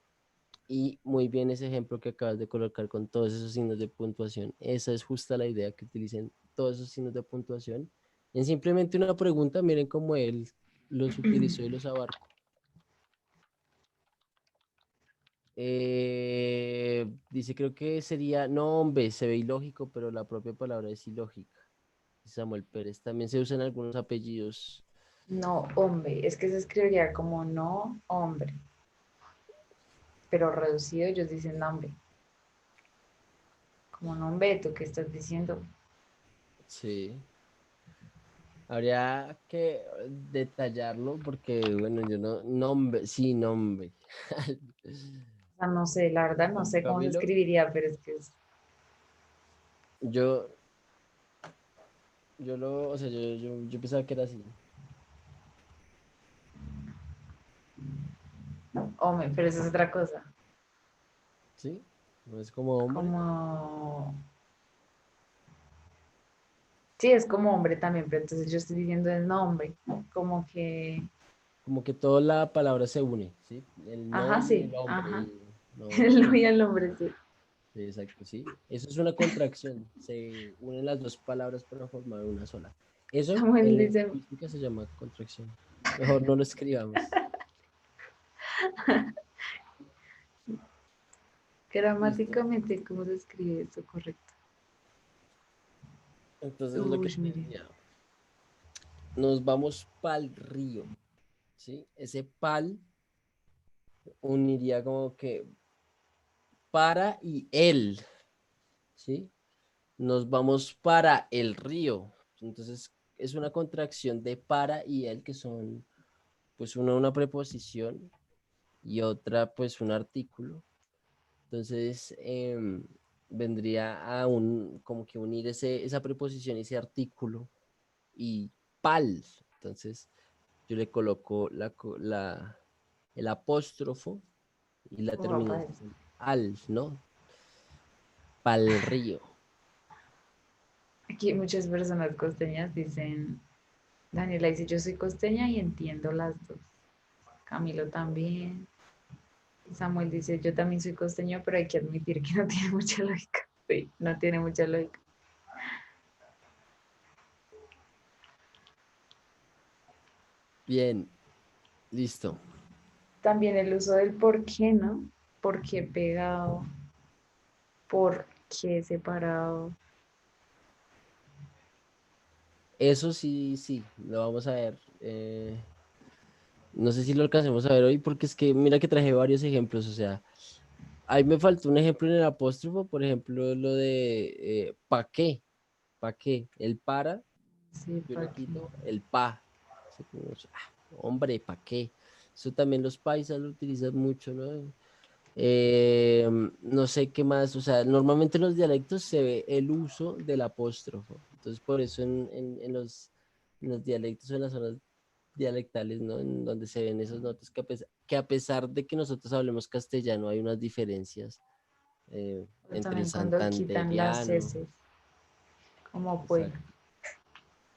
Y muy bien ese ejemplo que acabas de colocar con todos esos signos de puntuación. Esa es justa la idea, que utilicen todos esos signos de puntuación en simplemente una pregunta. Miren cómo él los utilizó y los abarcó. Dice, creo que sería, no, hombre, se ve ilógico, pero la propia palabra es ilógica. Samuel Pérez. También se usan algunos apellidos. No, hombre, es que se escribiría como no, hombre, pero reducido ellos dicen nombre. Como nombre, ¿tú qué estás diciendo? Sí. Habría que detallarlo porque, bueno, yo no, nombre, sí, nombre. O sea, no sé, la verdad no sé cómo se Camilo, escribiría, pero es que es yo, o sea, yo pensaba que era así, hombre, pero eso es otra cosa. ¿sí? No es como hombre, Como, sí, es como hombre también, pero entonces yo estoy diciendo el nombre, como que, como que toda la palabra se une, ¿sí? El no ajá, y sí, el hombre, ajá, no, el no sí, y el hombre, sí. sí, exacto, sí. Eso es una contracción, se unen las dos palabras para formar una sola. Eso Samuel en dice, lingüística se llama contracción. Mejor no lo escribamos. Listo. gramáticamente, ¿cómo se escribe eso correcto? Entonces lo que Uy, te mire, decía, nos vamos pa'l río, ¿sí? Ese pal uniría como que para y él, ¿sí? Nos vamos para el río. Entonces es una contracción de para y él, que son pues una preposición y otra pues un artículo. Entonces vendría a como que unir esa preposición y ese artículo y pal. Entonces yo le coloco el apóstrofo y la ¿cómo terminación aparece? en al, ¿no? Pal río. Aquí muchas personas costeñas dicen, Daniela dice, yo soy costeña y entiendo las dos. Camilo también. Samuel dice, yo también soy costeño, pero hay que admitir que no tiene mucha lógica. Sí, no tiene mucha lógica. Bien, listo. También el uso del por qué, ¿no? ¿Por qué pegado? ¿Por qué separado? Eso sí, sí, lo vamos a ver. No sé si lo alcancemos a ver hoy porque es que mira que traje varios ejemplos, o sea, ahí me faltó un ejemplo en el apóstrofo, por ejemplo, lo de ¿pa qué? ¿Pa qué? El para, Sí, yo le ¿para qué? quito el pa. Así como, hombre, ¿pa qué? Eso también los paisas lo utilizan mucho, ¿no? No sé qué más, o sea, normalmente en los dialectos se ve el uso del apóstrofo, entonces por eso en los dialectos o en las zonas dialectales, ¿no? En donde se ven esas notas que a pesar de que nosotros hablemos castellano, hay unas diferencias Pero entre el también cuando quitan las santanderiano, S, como pues, exacto,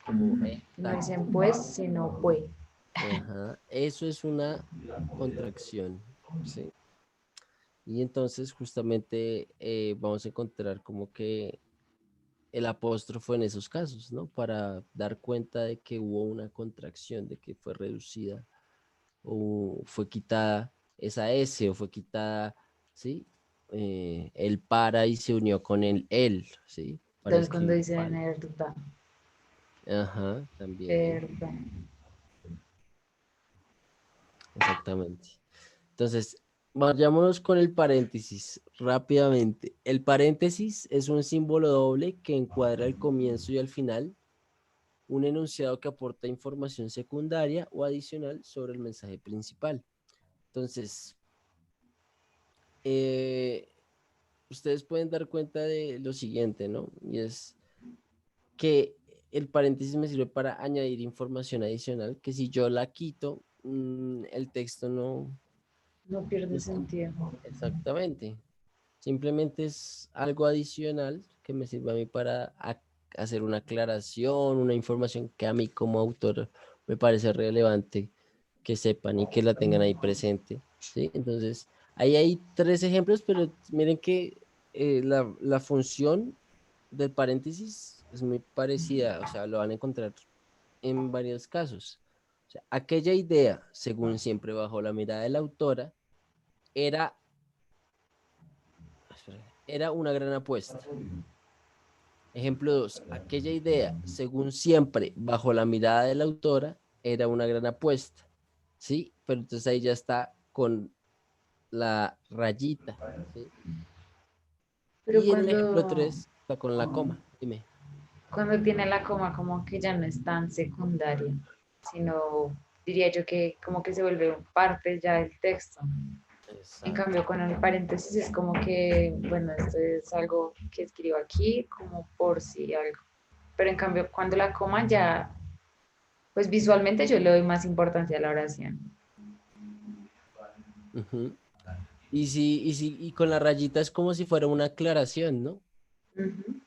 como no tal, dicen pues, sino pues. ajá, eso es una contracción, ¿sí? Y entonces justamente vamos a encontrar como que el apóstrofo en esos casos, ¿no? Para dar cuenta de que hubo una contracción, de que fue reducida o fue quitada esa S o fue quitada, ¿sí? El para y se unió con el él, ¿sí? Para Entonces cuando escribir dicen para. verdad, Ajá, también, verdad. exactamente. Entonces, vayámonos con el paréntesis rápidamente. El paréntesis es un símbolo doble que encuadra el comienzo y el final, un enunciado que aporta información secundaria o adicional sobre el mensaje principal. Entonces, eh, ustedes pueden dar cuenta de lo siguiente, ¿no? Y es que el paréntesis me sirve para añadir información adicional, que si yo la quito, el texto no, No pierde no está- sentido. exactamente. Simplemente es algo adicional que me sirve a mí para hacer una aclaración, una información que a mí como autor me parece relevante que sepan y que la tengan ahí presente, ¿sí? Entonces, ahí hay tres ejemplos, pero miren que la función del paréntesis es muy parecida, o sea, lo van a encontrar en varios casos. O sea, aquella idea, según siempre bajo la mirada de la autora, era, era una gran apuesta. Ejemplo 2. Aquella idea, según siempre, bajo la mirada de la autora, era una gran apuesta. ¿Sí? Pero entonces ahí ya está con la rayita. ¿Sí? Pero Y en el ejemplo 3 está con la coma. Dime. cuando tiene la coma como que ya no es tan secundaria, sino diría yo que como que se vuelve parte ya del texto. En Exacto. cambio, con el paréntesis es como que, bueno, esto es algo que escribo aquí como por si algo. Pero en cambio, cuando la coma ya, pues visualmente yo le doy más importancia a la oración. Ujú. Y con la rayita es como si fuera una aclaración, ¿no? Ujú.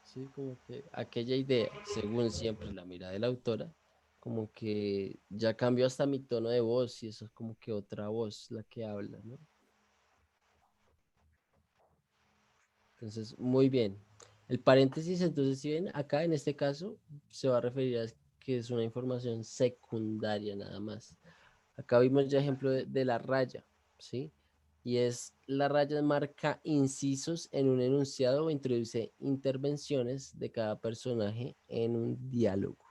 Sí, como que aquella idea, según siempre la mirada de la autora, como que ya cambió hasta mi tono de voz y eso es como que otra voz la que habla, ¿no? Entonces, muy bien. El paréntesis, entonces, si ven, acá en este caso se va a referir a que es una información secundaria nada más. Acá vimos ya ejemplo de la raya, ¿sí? Y es la raya marca incisos en un enunciado o introduce intervenciones de cada personaje en un diálogo.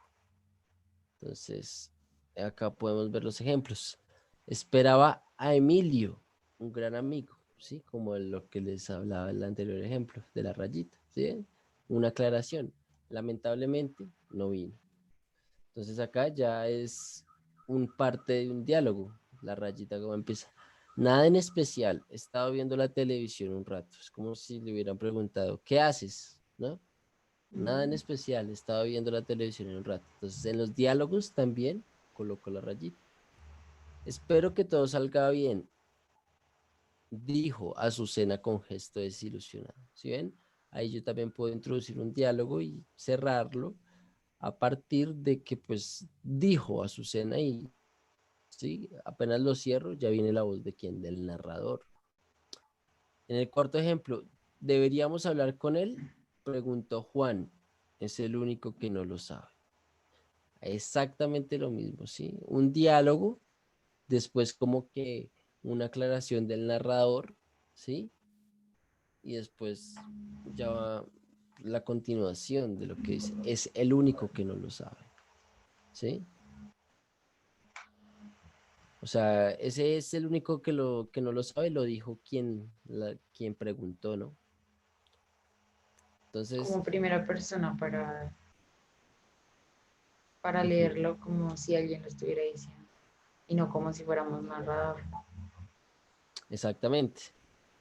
Entonces, acá podemos ver los ejemplos. Esperaba a Emilio, un gran amigo, ¿sí? Como lo que les hablaba en el anterior ejemplo de la rayita, ¿sí? Una aclaración. Lamentablemente no vino. Entonces acá ya es un parte de un diálogo, la rayita como empieza. Nada en especial, he estado viendo la televisión un rato. Es como si le hubieran preguntado, ¿qué haces? ¿No? Nada en especial, he estado viendo la televisión un rato. Entonces, en los diálogos también coloco la rayita. Espero que todo salga bien, dijo Azucena con gesto desilusionado. ¿Sí ven? Ahí yo también puedo introducir un diálogo y cerrarlo a partir de que pues dijo Azucena y sí, apenas lo cierro, ya viene la voz de quién, del narrador. En el cuarto ejemplo, ¿deberíamos hablar con él? Preguntó Juan. Es el único que no lo sabe. Exactamente lo mismo, ¿sí? Un diálogo, después como que una aclaración del narrador, ¿sí? Y después ya va la continuación de lo que dice. Es el único que no lo sabe, ¿sí? O sea, ese es el único que no lo sabe, lo dijo quien preguntó, ¿no? Entonces, Como primera persona para ujú, leerlo como si alguien lo estuviera diciendo y no como si fuéramos narrador. exactamente.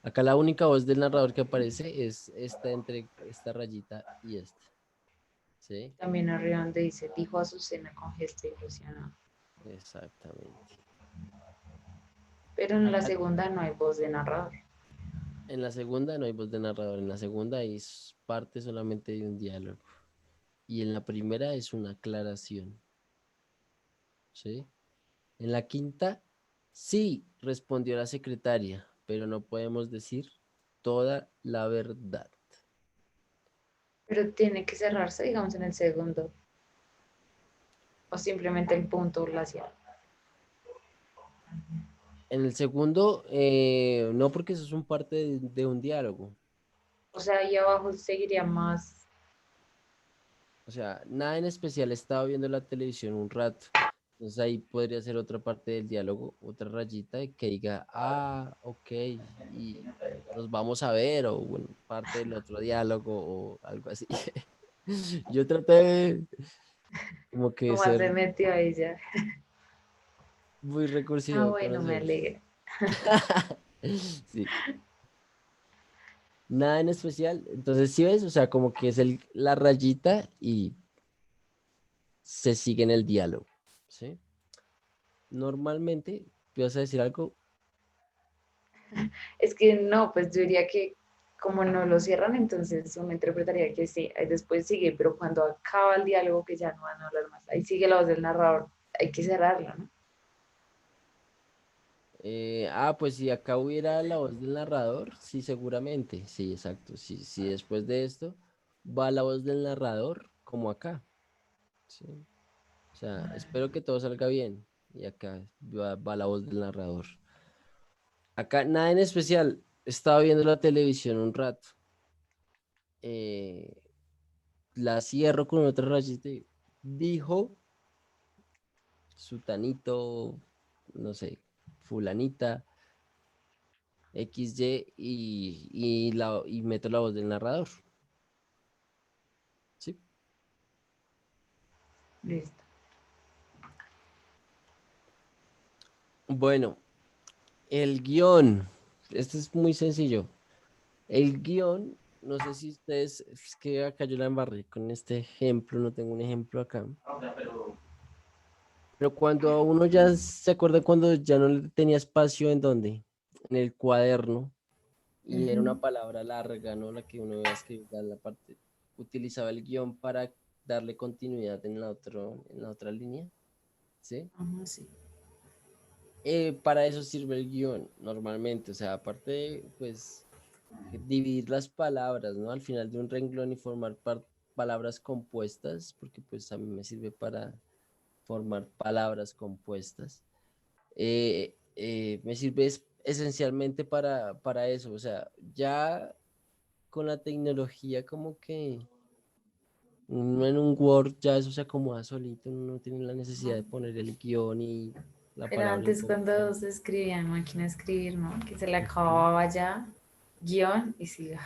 Acá la única voz del narrador que aparece es esta entre esta rayita y esta, ¿sí? También arriba donde dice, dijo Azucena con gesto ilusionado. Exactamente. Pero en la Acá segunda no hay voz de narrador. en la segunda no hay voz de narrador, en la segunda es parte solamente de un diálogo. Y en la primera es una aclaración, ¿sí? En la quinta, sí, respondió la secretaria, pero no podemos decir toda la verdad. Pero tiene que cerrarse, digamos, en el segundo. O simplemente el punto glacial. En el segundo, no, porque eso es un parte de un diálogo. O sea, ahí abajo seguiría más. O sea, nada en especial, estaba viendo la televisión un rato. Entonces ahí podría ser otra parte del diálogo, otra rayita que diga, ah, ok, y nos vamos a ver, o bueno, parte del otro diálogo o algo así. Yo traté de como que Nomás ser se metió ahí ya. muy Ah, recursivo con bueno, los me verbos. alegra. Sí, nada en especial. Entonces, ¿sí ves? O sea, como que es la rayita y se sigue en el diálogo, ¿sí? Normalmente, ¿vas a decir algo? Es que no, pues yo diría que como no lo cierran, entonces uno interpretaría que sí, ahí después sigue, pero cuando acaba el diálogo que ya no van a hablar más, ahí sigue la voz del narrador, hay que cerrarlo, ¿no? Pues si acá hubiera la voz del narrador, sí, seguramente, sí, exacto. Sí, después de esto va la voz del narrador, como acá, ¿sí? O sea, espero que todo salga bien. Y acá va la voz del narrador. Acá nada en especial. Estaba viendo la televisión un rato. eh, la cierro con otra rayita. Dijo sutanito, no sé, fulanita, XY y meto la voz del narrador. ¿Sí? Listo. Bueno, el guión. Este es muy sencillo. El guión, no sé si ustedes, es que acá yo la embarré con este ejemplo, no tengo un ejemplo acá. Pero cuando uno ya se acuerda cuando ya no le tenía espacio en donde, en el cuaderno, y era una Ujú. palabra larga, ¿no? La que uno iba a escribir en la parte, utilizaba el guión para darle continuidad en la otra línea, ¿sí? Ajá, sí. Para eso sirve el guión, normalmente, o sea, aparte de, pues, dividir las palabras, ¿no? Al final de un renglón y formar palabras compuestas, porque pues a mí me sirve para formar palabras compuestas. Me sirve esencialmente para eso, o sea, ya con la tecnología como que uno en un Word ya eso se acomoda solito, uno no tiene la necesidad de poner el guión y la Pero palabra antes incompleta. cuando se escribía en máquina de escribir, ¿no? Que se le Ujú, acababa ya guión y siga.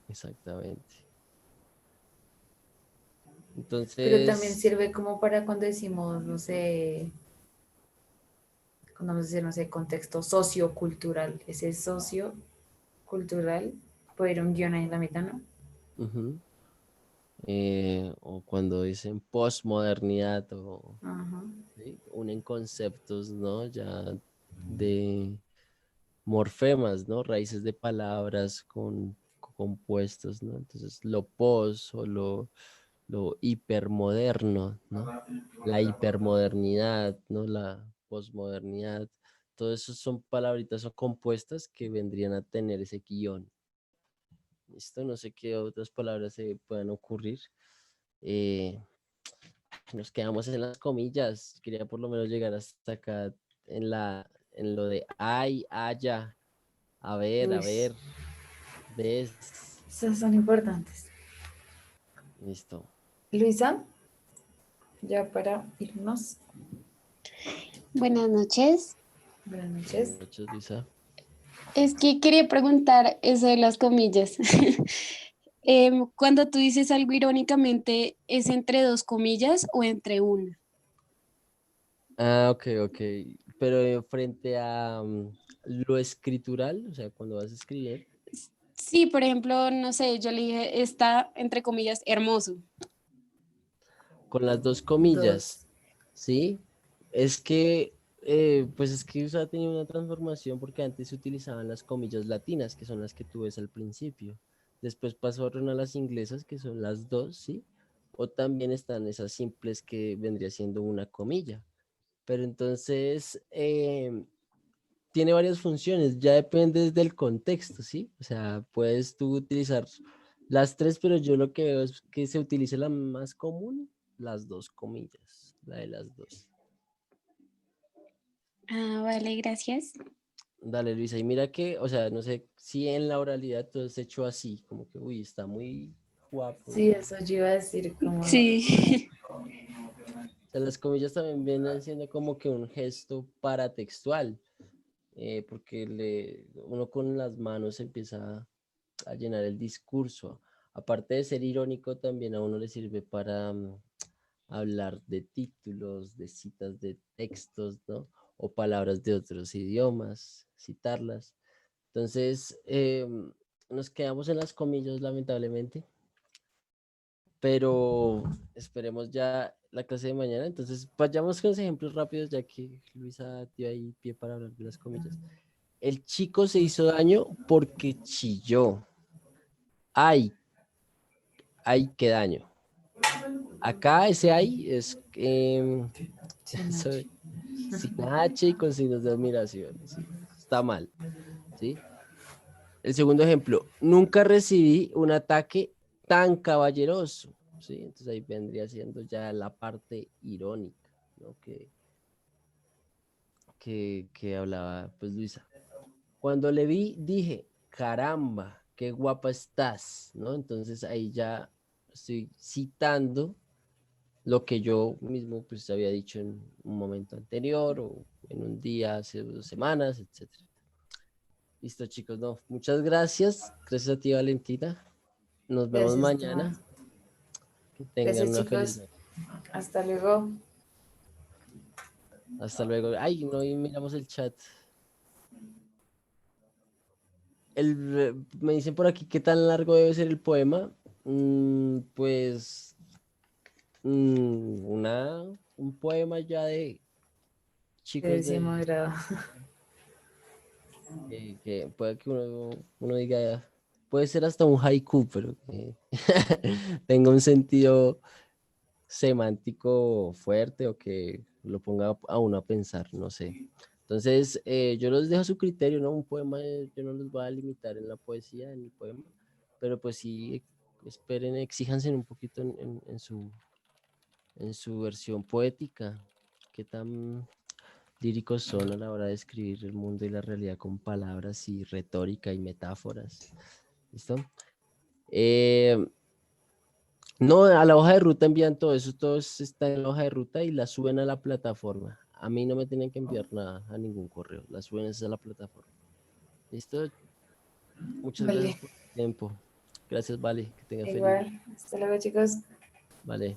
exactamente. Pero también Entonces, sirve como para cuando decimos, no sé, cuando vamos a decir, no sé, contexto sociocultural. Ese sociocultural puede ir un guión ahí en la mitad, ¿no? ujú, o cuando dicen postmodernidad o Ajá. ¿sí? Unen conceptos, ¿no? Ya de morfemas, ¿no? Raíces de palabras con compuestos, ¿no? Entonces, lo pos o lo hipermoderno, ¿no? La hipermodernidad, ¿no? La posmodernidad. Todo eso son palabritas o compuestas que vendrían a tener ese guión. ¿Listo? No sé qué otras palabras se puedan ocurrir. Eh, Nos quedamos en las comillas. Quería por lo menos llegar hasta acá en lo de ay, haya, a Uy, ver, ves. esas son importantes. Listo. Luisa, ya para irnos. Buenas noches. Buenas Buenas noches. noches, Luisa. Es que quería preguntar eso de las comillas. Cuando tú dices algo irónicamente, ¿es entre dos comillas o entre una? Ok, ok. Pero frente a lo escritural, o sea, cuando vas a escribir, Sí, por ejemplo, no sé, yo le dije, está entre comillas hermoso. con las dos comillas, Dos. ¿sí? Pues es que eso ha tenido una transformación porque antes se utilizaban las comillas latinas, que son las que tú ves al principio. Después pasaron a las inglesas, que son las dos, ¿sí? O también están esas simples que vendría siendo una comilla. Pero entonces, tiene varias funciones, ya depende del contexto, ¿sí? O sea, puedes tú utilizar las tres, pero yo lo que veo es que se utilice la más común, las dos comillas, la de las dos. Ah, vale, gracias. Dale, Luisa, y mira que, o sea, no sé si en la oralidad tú has hecho así, como que, uy, está muy guapo. Sí, eso yo iba a decir como... Sí. O sea, las comillas también vienen siendo como que un gesto paratextual, porque uno con las manos empieza a llenar el discurso. Aparte de ser irónico, también a uno le sirve para hablar de títulos, de citas de textos, ¿no? O palabras de otros idiomas, citarlas. Entonces, nos quedamos en las comillas, lamentablemente, pero esperemos ya la clase de mañana. Entonces, vayamos con los ejemplos rápidos, ya que Luisa dio ahí pie para hablar de las comillas. El chico se hizo daño porque chilló. Ay, ay, qué daño. Acá ese ay es Sin soy- H. sin H y con signos de admiración. Sí, está mal, ¿sí? El segundo ejemplo, nunca recibí un ataque tan caballeroso, ¿sí? Entonces ahí vendría siendo ya la parte irónica, ¿no? Que hablaba pues Luisa. Cuando le vi, dije, caramba, qué guapa estás, ¿no? Entonces ahí ya estoy citando lo que yo mismo pues había dicho en un momento anterior o en un día hace 2 semanas, etcétera. Listo, chicos, no, muchas gracias. Gracias a ti, Valentina. Nos vemos Gracias, Esteban. mañana. Que tengan Gracias, una feliz chicos. noche. Hasta luego. Hasta luego. Ay, no y miramos el chat. Me dicen por aquí qué tan largo debe ser el poema. Pues un poema ya de De chicos décimo grado. que puede que uno diga, puede ser hasta un haiku, pero que tenga un sentido semántico fuerte o que lo ponga a uno a pensar, no sé. Entonces, yo los dejo a su criterio, ¿no? Un poema, yo no los voy a limitar en la poesía, en el poema, pero pues sí, esperen, exíjanse un poquito en su versión poética, qué tan líricos son a la hora de escribir el mundo y la realidad con palabras y retórica y metáforas. ¿Listo? Eh, no, a la hoja de ruta envían todo eso, todo está en la hoja de ruta y la suben a la plataforma. A mí no me tienen que enviar nada a ningún correo, la suben a la plataforma. ¿Listo? Muchas gracias Vale. por tu tiempo. Gracias, Vale, que tenga feliz. Igual. Hasta luego, chicos. Vale.